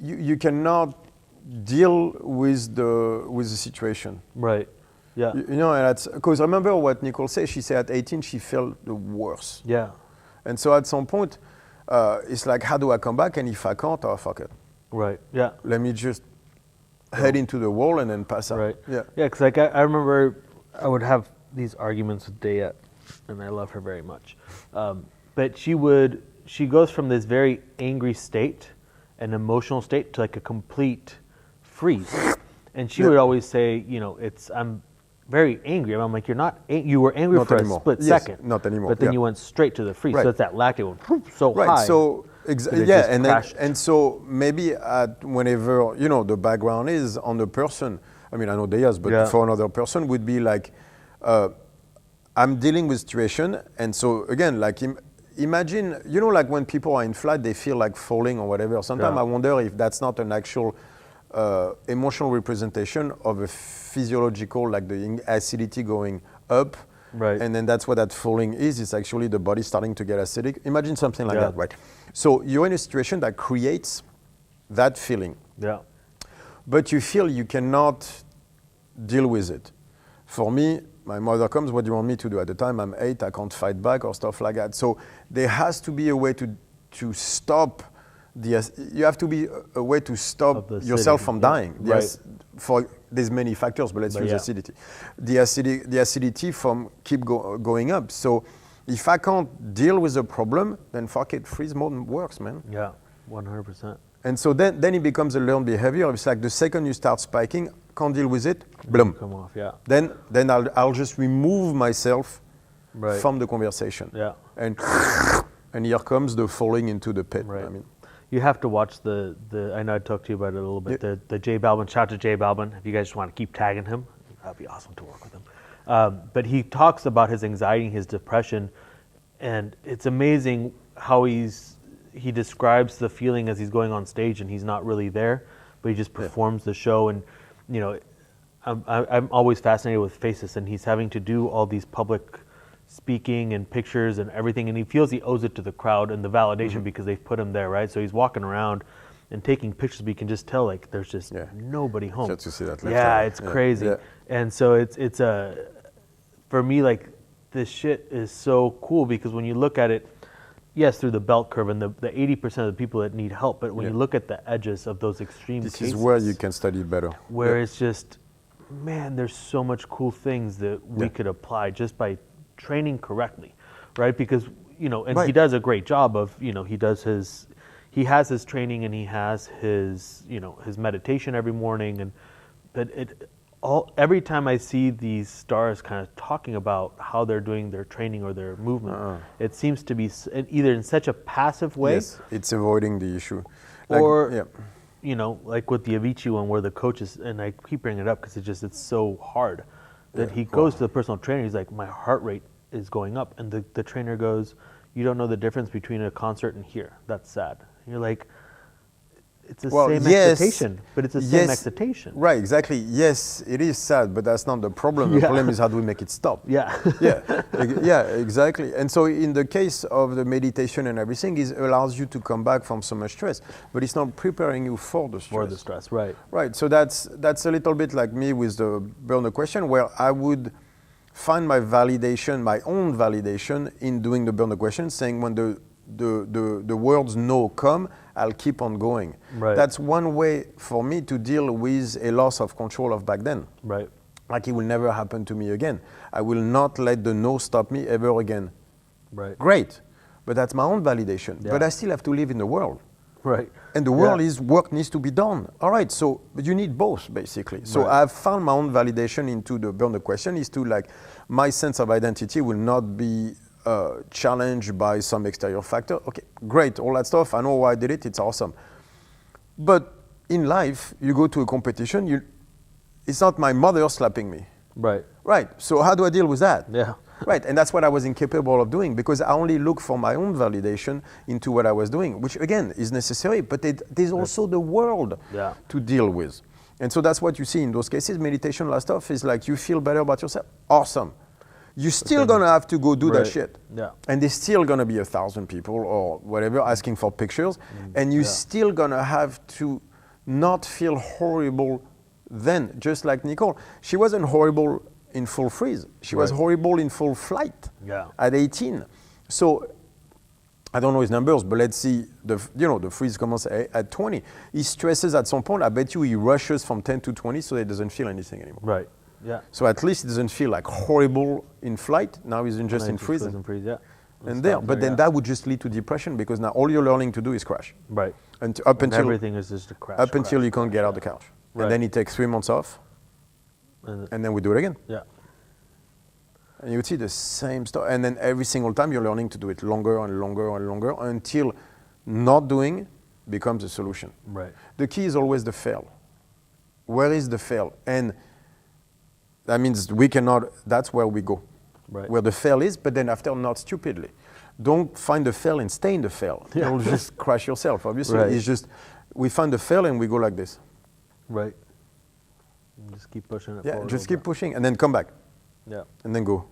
you cannot deal with the situation. Right. Yeah. And that's because remember what Nicole said. She said at 18 she felt the worst. Yeah. And so at some point, it's like, how do I come back? And if I can't, oh fuck it. Right. Yeah. Let me just head into the wall and then pass out. Right. Yeah. Yeah. Because I remember I would have these arguments with Dayette, and I love her very much. But she goes from this very angry state, an emotional state, to like a complete freeze. And she would always say, I'm very angry. I'm like, you were angry not for anymore. A split second. Not anymore. But then you went straight to the freeze. Right. So it's that lactate went so high. Right. So and so maybe whenever the background is on the person. I mean, I know Deya's, but for another person would be like, I'm dealing with situation, and so again, like imagine, like when people are in flight, they feel like falling or whatever. Sometimes I wonder if that's not an actual emotional representation of a physiological, like the acidity going up. Right. And then that's what that falling is. It's actually the body starting to get acidic. Imagine something like that, right? So you're in a situation that creates that feeling. Yeah. But you feel you cannot deal with it. For me, my mother comes, what do you want me to do? At the time, I'm 8, I can't fight back or stuff like that. So there has to be a way to stop you have to be a way to stop yourself from dying. There's many factors, but let's use acidity. The acidity from keep going up. So if I can't deal with the problem, then fuck it, freeze mode works, man. Yeah, 100%. And so then it becomes a learned behavior. It's like the second you start spiking, can't deal with it, boom. Come off, yeah. Then I'll just remove myself from the conversation. Yeah. And here comes the falling into the pit. Right. I mean, you have to watch the I know I talked to you about it a little bit, the J Balvin, shout out to J Balvin, if you guys just want to keep tagging him, that'd be awesome to work with him. But he talks about his anxiety, his depression, and it's amazing how he describes the feeling as he's going on stage and he's not really there, but he just performs the show. And you know, I'm always fascinated with faces, and he's having to do all these public speaking and pictures and everything, and he feels he owes it to the crowd and the validation because they've put him there, right? So he's walking around and taking pictures, but you can just tell like there's just nobody home. Just to see that it's crazy. Yeah. And so it's for me, like, this shit is so cool because when you look at it, yes, through the belt curve and the 80% of the people that need help, but when you look at the edges of those extreme cases, this is where you can study better. Where it's just, man, there's so much cool things that we could apply just by training correctly, right? Because, you know, and he does a great job of, you know, he has his training and he has his, you know, his meditation every morning, and but every time I see these stars kind of talking about how they're doing their training or their movement, it seems to be either in such a passive way. Yes, it's avoiding the issue. You know, like with the Avicii one where the coach is, and I keep bringing it up because it's so hard, that he goes to the personal trainer, he's like, my heart rate is going up. And the trainer goes, you don't know the difference between a concert and here. That's sad. And you're like, it's the same excitation, but it's the same excitation. Right, exactly. Yes, it is sad, but that's not the problem. The problem is how do we make it stop? Yeah. Exactly. And so in the case of the meditation and everything, it allows you to come back from so much stress, but it's not preparing you for the stress. For the stress, right. Right, so that's a little bit like me with the burner question, where I would find my validation, my own validation in doing the burner question, saying when the words no come, I'll keep on going. Right. That's one way for me to deal with a loss of control of back then. Right. Like it will never happen to me again. I will not let the no stop me ever again. Right. Great. But that's my own validation. Yeah. But I still have to live in the world. Right. And the world is work needs to be done. All right, so but you need both basically. So I've found my own validation into the burner question is to like my sense of identity will not be challenged by some exterior factor. Okay, great, all that stuff. I know why I did it. It's awesome. But in life, you go to a competition. It's not my mother slapping me. Right. Right. So how do I deal with that? Yeah. Right. And that's what I was incapable of doing because I only look for my own validation into what I was doing, which again is necessary. But there's also the world to deal with. And so that's what you see in those cases. Meditation, last stuff is like you feel better about yourself. Awesome. You're still going to have to go do that shit. Yeah. And there's still going to be 1,000 people or whatever asking for pictures. And you're still going to have to not feel horrible then, just like Nicole. She wasn't horrible in full freeze. She was horrible in full flight at 18. So I don't know his numbers, but let's see, the freeze commences at 20. He stresses at some point. I bet you he rushes from 10 to 20 so he doesn't feel anything anymore. Right. Yeah. So at least it doesn't feel like horrible in flight. Now he's just in freeze. Then that would just lead to depression because now all you're learning to do is crash. Right. And until everything is just a crash. Up until you can't get out of the couch. Right. And then he takes 3 months off. And then we do it again. Yeah. And you would see the same stuff. And then every single time you're learning to do it longer and longer and longer until not doing becomes a solution. Right. The key is always the fail. Where is the fail? And that means we cannot, that's where we go. Right. Where the fail is, but then after not stupidly. Don't find the fail and stay in the fail. Yeah. You'll just crash yourself, obviously. Right. It's just, we find the fail and we go like this. Right. And just keep pushing it forward. Yeah, just keep pushing and then come back. Yeah. And then go.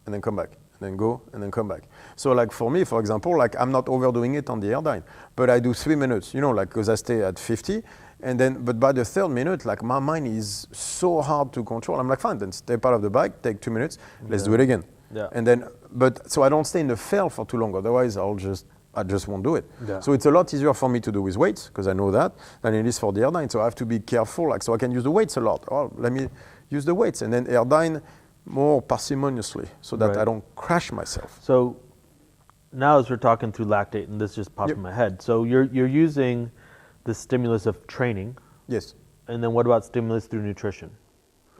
And then come back. And then go and then come back. So like for me, for example, like I'm not overdoing it on the airdyne, but I do 3 minutes, like because I stay at 50. And then, but by the 3rd minute, like my mind is so hard to control. I'm like, fine, then step out of the bike, take 2 minutes, let's do it again. Yeah. And then, but so I don't stay in the fail for too long. Otherwise, I'll just I just won't do it. Yeah. So it's a lot easier for me to do with weights, because I know that, than it is for the airdyne. So I have to be careful, like, so I can use the weights a lot. Oh, let me use the weights, and then airdyne more parsimoniously, so that I don't crash myself. So now as we're talking through lactate, and this just popped in my head, so you're using the stimulus of training. Yes. And then what about stimulus through nutrition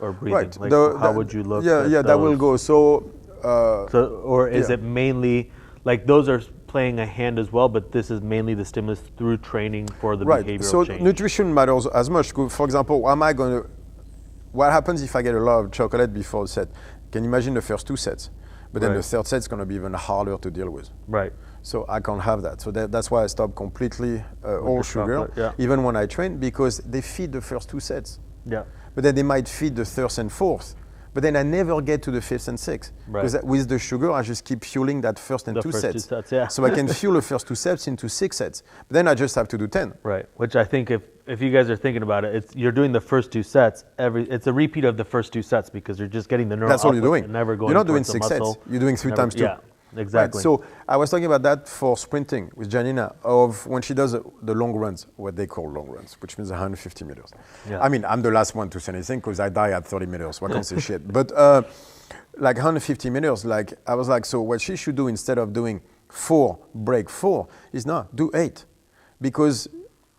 or breathing? Right. Like how would you look at those? That will go. Or is it mainly, like those are playing a hand as well, but this is mainly the stimulus through training for the behavioral change? So nutrition matters as much. For example, what happens if I get a lot of chocolate before a set? Can you imagine the first 2 sets? But then the third set is going to be even harder to deal with. Right. So I can't have that. So that's why I stopped completely all sugar, even when I train, because they feed the first 2 sets. Yeah. But then they might feed the third and fourth. But then I never get to the 5th and 6th. Because with the sugar, I just keep fueling that first and 2 sets. So I can fuel the first 2 sets into 6 sets. But then I just have to do 10. Right. Which I think if you guys are thinking about it, you're doing the first 2 sets. It's a repeat of the first 2 sets because you're just getting the neural That's all you're doing. And never going you're not doing the 6 muscle. sets. You're doing 3 times 2. Yeah. Exactly. Right. So I was talking about that for sprinting with Janina, of when she does the long runs, what they call long runs, which means 150 meters. Yeah. I mean, I'm the last one to say anything because I die at 30 meters, so I can't say shit. But like 150 meters, like I was like, so what she should do instead of doing 4, break 4, is not do 8, because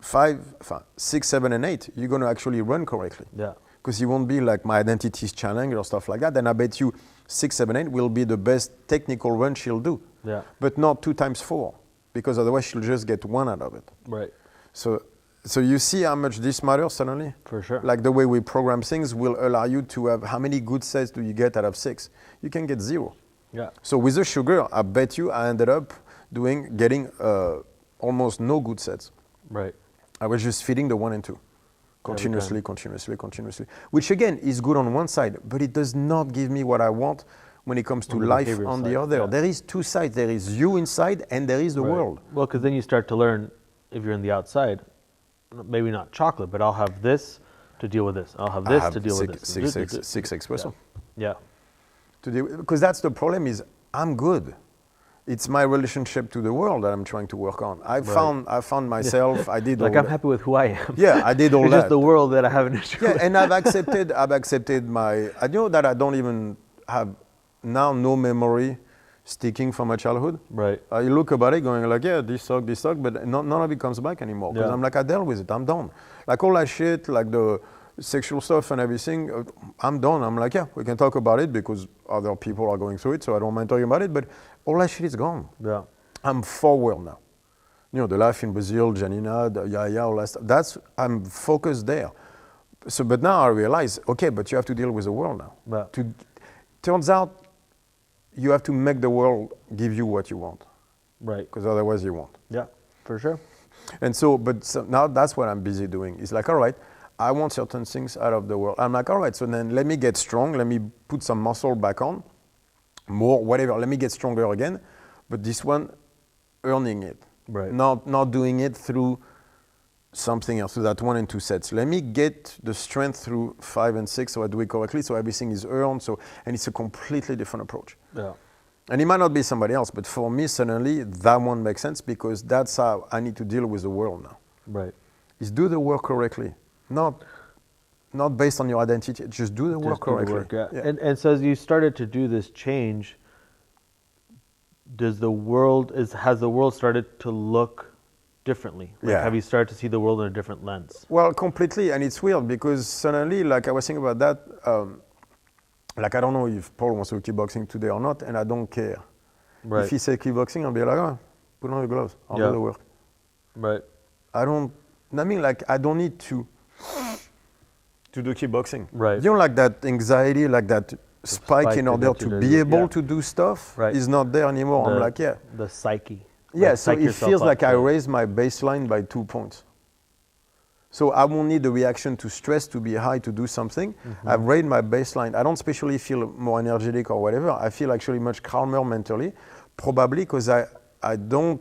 5, 6, 7, and 8, you're going to actually run correctly. Yeah. Because you won't be like my identity is challenged or stuff like that. Then I bet you 6, 7, 8 will be the best technical run she'll do. Yeah. But not 2 times 4, because otherwise she'll just get 1 out of it. Right. So you see how much this matters suddenly? For sure. Like the way we program things will allow you to have, how many good sets do you get out of 6? You can get 0. Yeah. So with the sugar, I bet you I ended up getting almost no good sets. Right. I was just feeding the 1 and 2. Continuously, which again is good on one side, but it does not give me what I want when it comes to life on the other. Yeah. There is 2 sides. There is you inside and there is the world. Well, because then you start to learn, if you're in the outside, maybe not chocolate, but I'll have this to deal with this. I'll have this to deal with this. 6 espresso. Yeah. Because that's the problem is I'm good. It's my relationship to the world that I'm trying to work on. I found myself. I did like I'm happy with who I am. Yeah, I did all it's that. It's just the world that I have an issue with. And I've accepted my. I know that I don't even have now no memory sticking from my childhood. Right. I look about it, going like, yeah, this sucked, but none of it comes back anymore. Because I'm like, I dealt with it. I'm done. Like all that shit, like the sexual stuff and everything, I'm done. I'm like, yeah, we can talk about it because other people are going through it, so I don't mind talking about it. But all that shit is gone. Yeah. I'm forward now. You know, the life in Brazil, Janina, all that stuff. I'm focused there. So, but now I realize, okay, but you have to deal with the world now. Yeah. Turns out, you have to make the world give you what you want. Right. Because otherwise you won't. Yeah, for sure. And so, now that's what I'm busy doing. It's like, all right, I want certain things out of the world. I'm like, all right, so then let me get strong. Let me put some muscle back on. More, whatever. Let me get stronger again. But this one, earning it. Right. Not doing it through something else, through that 1 and 2 sets. Let me get the strength through 5 and 6 so I do it correctly, so everything is earned. And it's a completely different approach. Yeah. And it might not be somebody else, but for me, suddenly, that one makes sense because that's how I need to deal with the world now. Right. Is do the work correctly. Not based on your identity, just do the work correctly. Yeah. And so as you started to do this change, has the world started to look differently? Have you started to see the world in a different lens? Well, completely, and it's weird because suddenly, like I was thinking about that, like I don't know if Paul wants to do kickboxing today or not, and I don't care. Right. If he said kickboxing, I'll be like, oh, put on your gloves, I'll do the work. Right. I don't need to do kickboxing. Right. You know, like that anxiety, like that spike in order to be able to do stuff is not there anymore. I'm like, yeah. The psyche. Yeah, like so it feels like I raised my baseline by 2 points. So I won't need the reaction to stress to be high to do something. Mm-hmm. I've raised my baseline. I don't especially feel more energetic or whatever. I feel actually much calmer mentally, probably because I know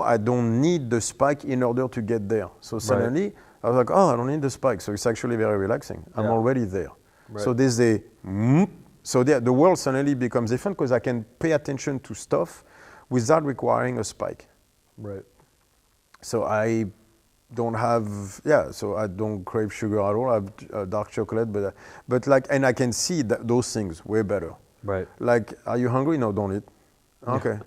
I don't need the spike in order to get there. So suddenly I was like, oh, I don't need the spike. So it's actually very relaxing. I'm already there. Right. So there's the world suddenly becomes different because I can pay attention to stuff without requiring a spike. Right. So I don't so I don't crave sugar at all. I have dark chocolate, but like, and I can see those things way better. Right. Like, are you hungry? No, don't eat. Okay.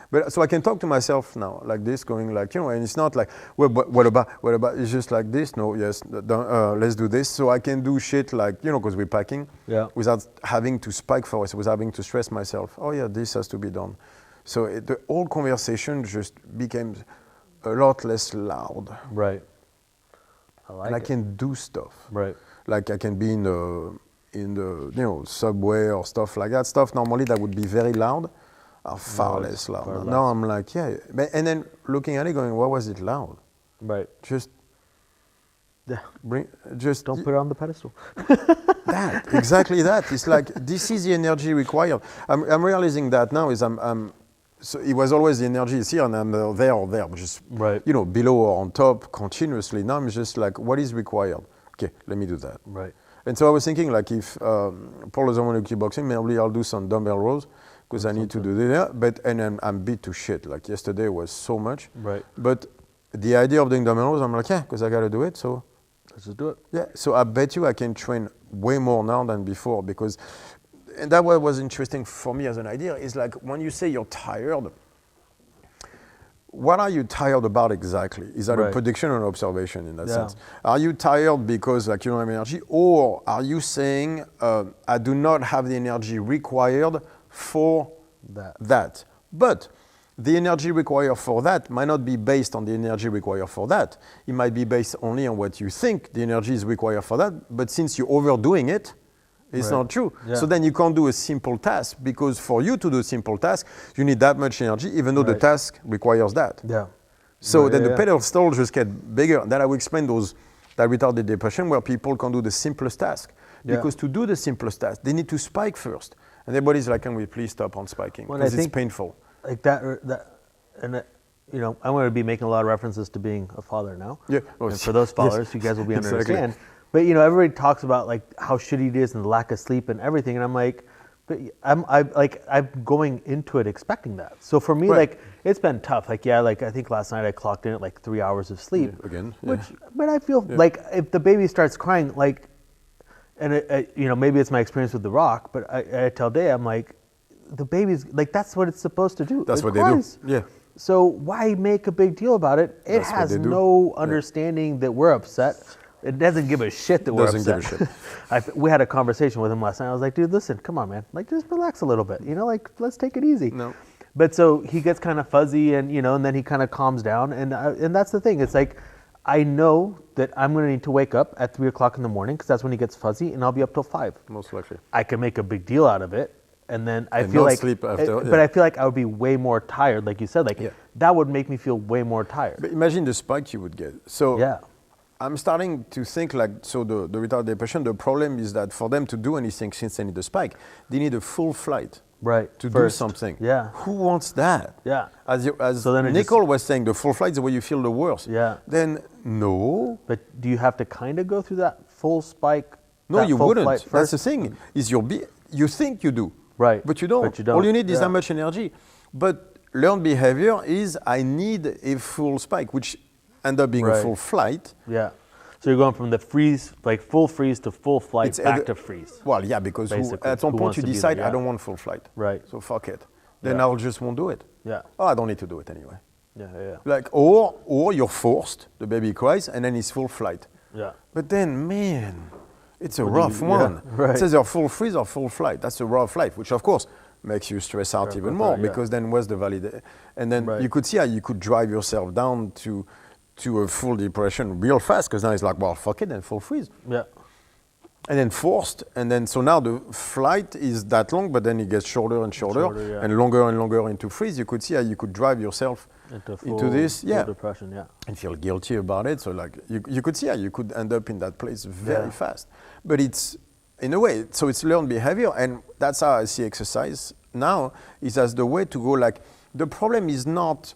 But so I can talk to myself now like this, going like, and it's not like, well, what about? It's just like this. No, yes, let's do this. So I can do shit like, because we're packing, without having to spike for us, without having to stress myself. Oh yeah, this has to be done. So the whole conversation just became a lot less loud. Right. I can do stuff. Right. Like I can be in the subway or stuff like that. Stuff normally that would be very loud are far less loud. Now I'm like, and then looking at it going, why was it loud? Right. Just don't put it on the pedestal. Exactly that. It's like, this is the energy required. I'm realizing that now is so it was always the energy is here and I'm there or there, just, below or on top continuously. Now I'm just like, what is required? Okay, let me do that. Right. And so I was thinking like, if Paul doesn't want to keep boxing, maybe I'll do some dumbbell rows because I need to do that. And then I'm beat to shit. Like yesterday was so much. Right. But the idea of doing dumbbell rows, I'm like, because I got to do it. So let's just do it. Yeah. So I bet you I can train way more now than before because. And that was interesting for me as an idea, is like when you say you're tired, what are you tired about exactly? Is that a prediction or an observation in that sense? Are you tired because like you don't have energy, or are you saying I do not have the energy required for that? But the energy required for that might not be based on the energy required for that. It might be based only on what you think the energy is required for that, but since you're overdoing it, it's not true. Yeah. So then you can't do a simple task because for you to do a simple task, you need that much energy, even though the task requires that. Yeah. So then the pedestal just get bigger. Then I will explain that retarded depression where people can do the simplest task. Because to do the simplest task, they need to spike first. And everybody's like, can we please stop on spiking? Because it's painful. Like I'm going to be making a lot of references to being a father now. Yeah. And for those fathers, you guys will be understand. But everybody talks about like how shitty it is and the lack of sleep and everything, and I'm like, but I'm going into it expecting that. So for me, like it's been tough. Like I think last night I clocked in at like 3 hours of sleep again. But I feel like if the baby starts crying, like, and maybe it's my experience with The Rock, but I tell Day, I'm like, the baby's like that's what it's supposed to do. That's what cries. They do. Yeah. So why make a big deal about it? It has no understanding that we're upset. It doesn't give a shit that we're upset. Give a shit. We had a conversation with him last night. I was like, dude, listen, come on, man. Like, just relax a little bit. Like, let's take it easy. No. But so he gets kind of fuzzy and, and then he kind of calms down. And that's the thing. It's like, I know that I'm going to need to wake up at 3 o'clock in the morning because that's when he gets fuzzy and I'll be up till 5. Most likely. I can make a big deal out of it. And then I feel like, sleep after, but I feel like I would be way more tired. Like you said, that would make me feel way more tired. But imagine the spike you would get. So I'm starting to think like, so the retarded depression, the problem is that for them to do anything since they need a spike, they need a full flight to do something. Yeah. Who wants that? Yeah. As Nicole was saying, the full flight is the way you feel the worst. Yeah. Then no. But do you have to kind of go through that full spike? No, you wouldn't. That's the thing. Is you think you do. Right. But you don't. All you need is that much energy. But learned behavior is I need a full spike, which end up being a full flight. Yeah. So you're going from the freeze, like full freeze to full flight, back to freeze. Well, yeah, because at some point you decide I don't want full flight. Right. So fuck it. Then I'll just won't do it. Yeah. Oh, I don't need to do it anyway. Yeah. Like, or you're forced, the baby cries, and then it's full flight. Yeah. But then, man, it's a rough one. Yeah, right. It says you're full freeze or full flight. That's a rough life, which of course makes you stress out even more because then what's the valid? And then you could see how you could drive yourself down to a full depression real fast because now it's like, well, fuck it, then full freeze. Yeah. And then forced, and then so now the flight is that long, but then it gets shorter and shorter, and longer into freeze. You could see how you could drive yourself into this, depression, and feel guilty about it. So like you could see how you could end up in that place very fast. But it's in a way, so it's learned behavior, and that's how I see exercise now is as the way to go. Like the problem is not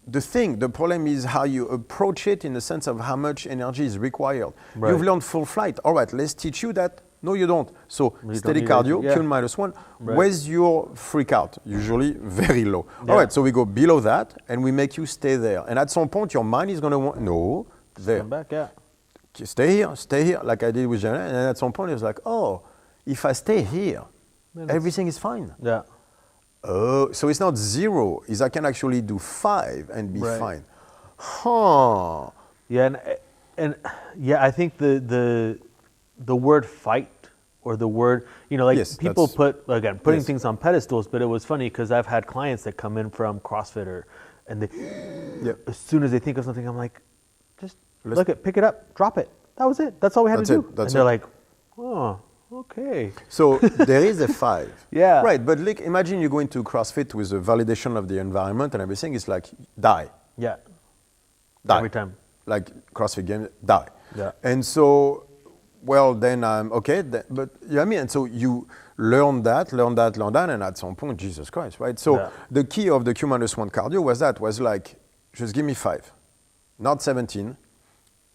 the thing. The problem is how you approach it in the sense of how much energy is required. Right. You've learned full flight. All right, let's teach you that No, you don't. So steady cardio, Q -1. Right. Where's your freak out? Usually very low. All right, so we go below that and we make you stay there. And at some point, your mind is going to want, no, there. Come back, Stay here, like I did with Juliens. And at some point, it was like, oh, if I stay here, everything is fine. Yeah. Oh, so it's not 0. Is I can actually do 5 and be fine. Huh. Yeah, and I think the word fight or the word, people putting things on pedestals, but it was funny because I've had clients that come in from CrossFit and they, as soon as they think of something, I'm like, just pick it up, drop it. That was it. That's all we had to do. And they're like, oh, okay. So there is a 5. Yeah. Right, but imagine you go into CrossFit with the validation of the environment and everything. It's like, die. Yeah. Die. Every time. Like CrossFit games, die. Yeah. And so, well, then I'm okay. But you know what I mean? And so you learn that, and at some point, Jesus Christ, right? So the key of the Q -1 cardio was like, just give me 5. Not 17,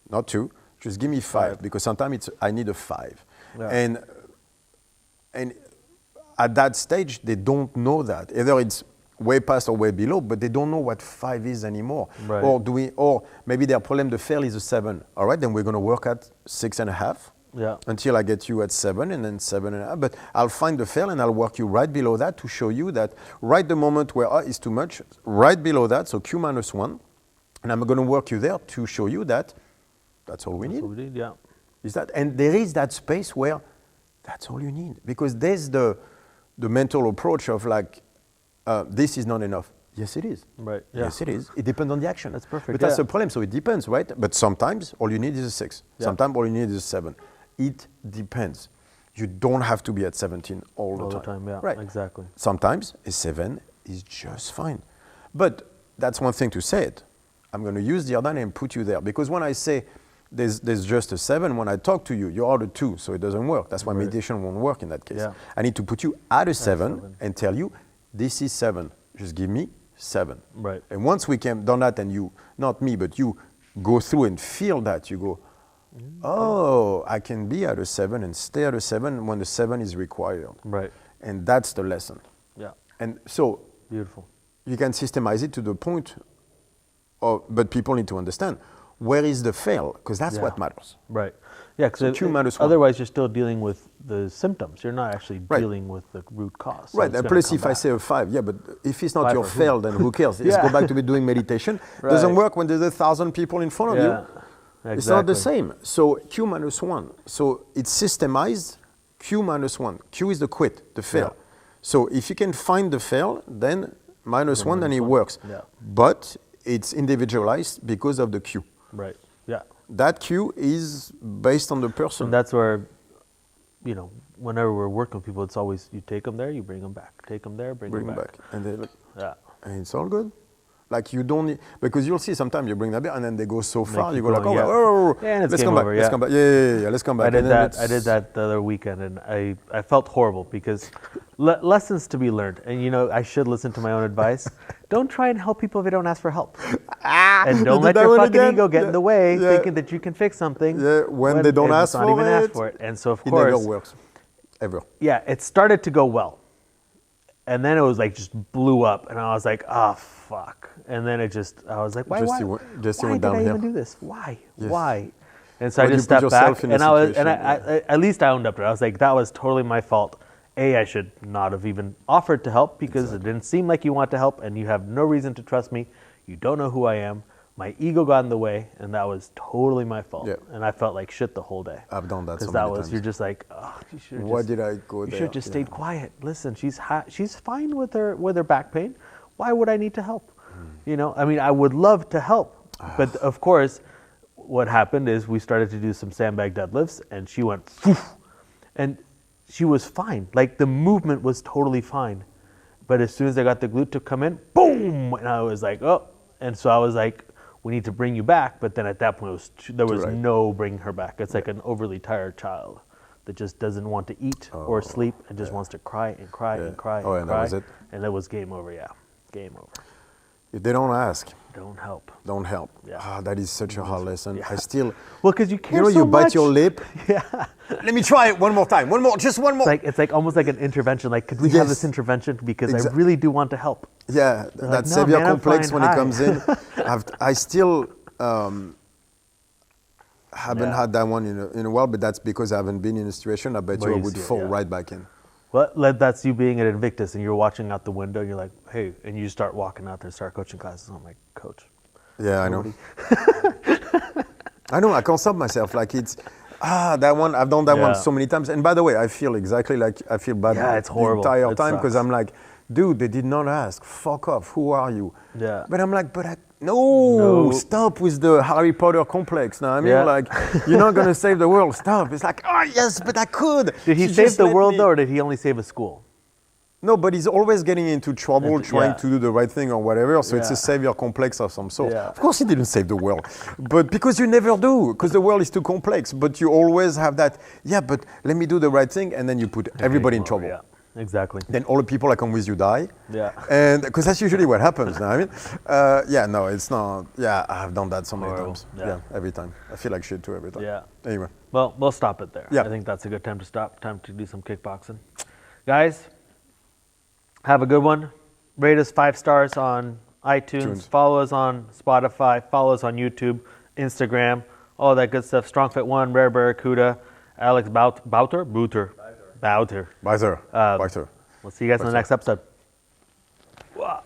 not 2, just give me 5. Because sometimes I need a 5. Yeah. And at that stage, they don't know that. Either it's way past or way below, but they don't know what 5 is anymore. Right. Or maybe their problem, the fail is a 7. All right, then we're going to work at 6.5 until I get you at 7 and then 7.5. But I'll find the fail and I'll work you right below that to show you that right the moment where it's too much, right below that, so Q -1, and I'm going to work you there to show you that that's all we need. All we need, yeah. Is that, and there is that space where that's all you need, because there's the mental approach of like, this is not enough. Yes, it is. Right. Yeah. Yes, it is. It depends on the action. That's perfect. But that's the problem. So it depends, right? But sometimes all you need is a 6. Yeah. Sometimes all you need is a 7. It depends. You don't have to be at 17 all the time. Yeah, right. Exactly. Sometimes a 7 is just fine. But that's one thing to say it. I'm going to use the airdyne and put you there. Because when I say there's just a 7, when I talk to you, you're at a 2, so it doesn't work. That's why meditation won't work in that case. Yeah. I need to put you at a 7 and tell you, this is 7. Just give me 7. Right. And once we can done that, and you, not me, but you go through and feel that, you go, oh, I can be at a 7 and stay at a 7 when the 7 is required. Right. And that's the lesson. Yeah. And so beautiful. You can systemize it to the point of, but people need to understand, where is the fail? Because that's what matters. Right. Yeah, because otherwise you're still dealing with the symptoms. You're not actually dealing with the root cause. So right. And plus, if I say a 5, but if it's not your fail, then who cares? Let's go back to be doing meditation. Right. Doesn't work when there's 1,000 people in front of you. Exactly. It's not the same. So Q -1. So it's systemized Q -1. Q is the quit, the fail. Yeah. So if you can find the fail, then -1, then it works. Yeah. But it's individualized because of the Q. Right. Yeah. That Q is based on the person. And that's where, whenever we're working with people, it's always you take them there, you bring them back. Take them there, bring them back. And they and it's all good. Like you don't need, because you'll see sometimes you bring them back and then they go so far, you go like, let's come back. Let's come back. Yeah, let's come back. I did that the other weekend, and I felt horrible because lessons to be learned. And I should listen to my own advice. Don't try and help people if they don't ask for help. And don't let your fucking ego get in the way, thinking that you can fix something. Yeah, when they don't ask for it. Ask for it. And so of course, it never works, ever. Yeah, it started to go well, and then it was like just blew up, and I was like, oh fuck. And then I was like, why did I even do this? Why? Yes. Why? And so I just stepped back, and I at least I owned up to it. I was like, that was totally my fault. I should not have even offered to help because it didn't seem like you want to help, and you have no reason to trust me. You don't know who I am. My ego got in the way, and that was totally my fault. Yeah. And I felt like shit the whole day. I've done that so many times. You're just like, oh, you should. Why did I go there? You should have just stayed quiet. Listen, she's fine with her back pain. Why would I need to help? I would love to help, but of course, what happened is we started to do some sandbag deadlifts, and she went, poof, and she was fine. Like the movement was totally fine, but as soon as I got the glute to come in, boom, and I was like, oh, and so I was like, we need to bring you back. But then at that point, there was no bringing her back. It's like an overly tired child that just doesn't want to eat or sleep and just wants to cry and cry and cry and cry. That was it? And that was game over. Yeah, game over. If they don't ask, don't help. Don't help. Yeah. That is such a hard lesson. Yeah. I still... Well, because you care so you much. Bite your lip. Yeah. Let me try it one more time. One more. It's like almost like an intervention. Like, could we have this intervention? Because I really do want to help. Yeah, that savior complex when it comes in. I still haven't had that one in a while, but that's because I haven't been in a situation. I bet I would fall right back in. Well, that's you being at Invictus and you're watching out the window and you're like, hey, and you start walking out there, start coaching classes. I'm like, coach. Yeah, I know. I know, I can't stop myself. Like it's, that one, I've done that one so many times. And by the way, I feel exactly like I feel bad it's horrible. The entire time because I'm like, dude, they did not ask. Fuck off. Who are you? Yeah. But I'm like, no, stop with the Harry Potter complex. Now, I mean, like, you're not going to save the world. Stop. It's like, oh, yes, but I could. Did he save the world, though, or did he only save a school? No, but he's always getting into trouble trying to do the right thing or whatever. So it's a savior complex of some sort. Yeah. Of course, he didn't save the world. But because you never do, because the world is too complex. But you always have that, but let me do the right thing. And then you put everybody in trouble. Yeah. Exactly. Then all the people that come with you die. Yeah. And because that's usually what happens now. I mean, no, it's not. Yeah, I've done that so many times. Yeah, every time. I feel like shit too every time. Yeah. Anyway. Well, we'll stop it there. Yeah. I think that's a good time to stop. Time to do some kickboxing. Guys, have a good one. Rate us 5 stars on iTunes. Follow us on Spotify. Follow us on YouTube, Instagram, all that good stuff. Strongfit1, Rare Barracuda, Alex Bouter. We'll see you guys in the next episode. Wow.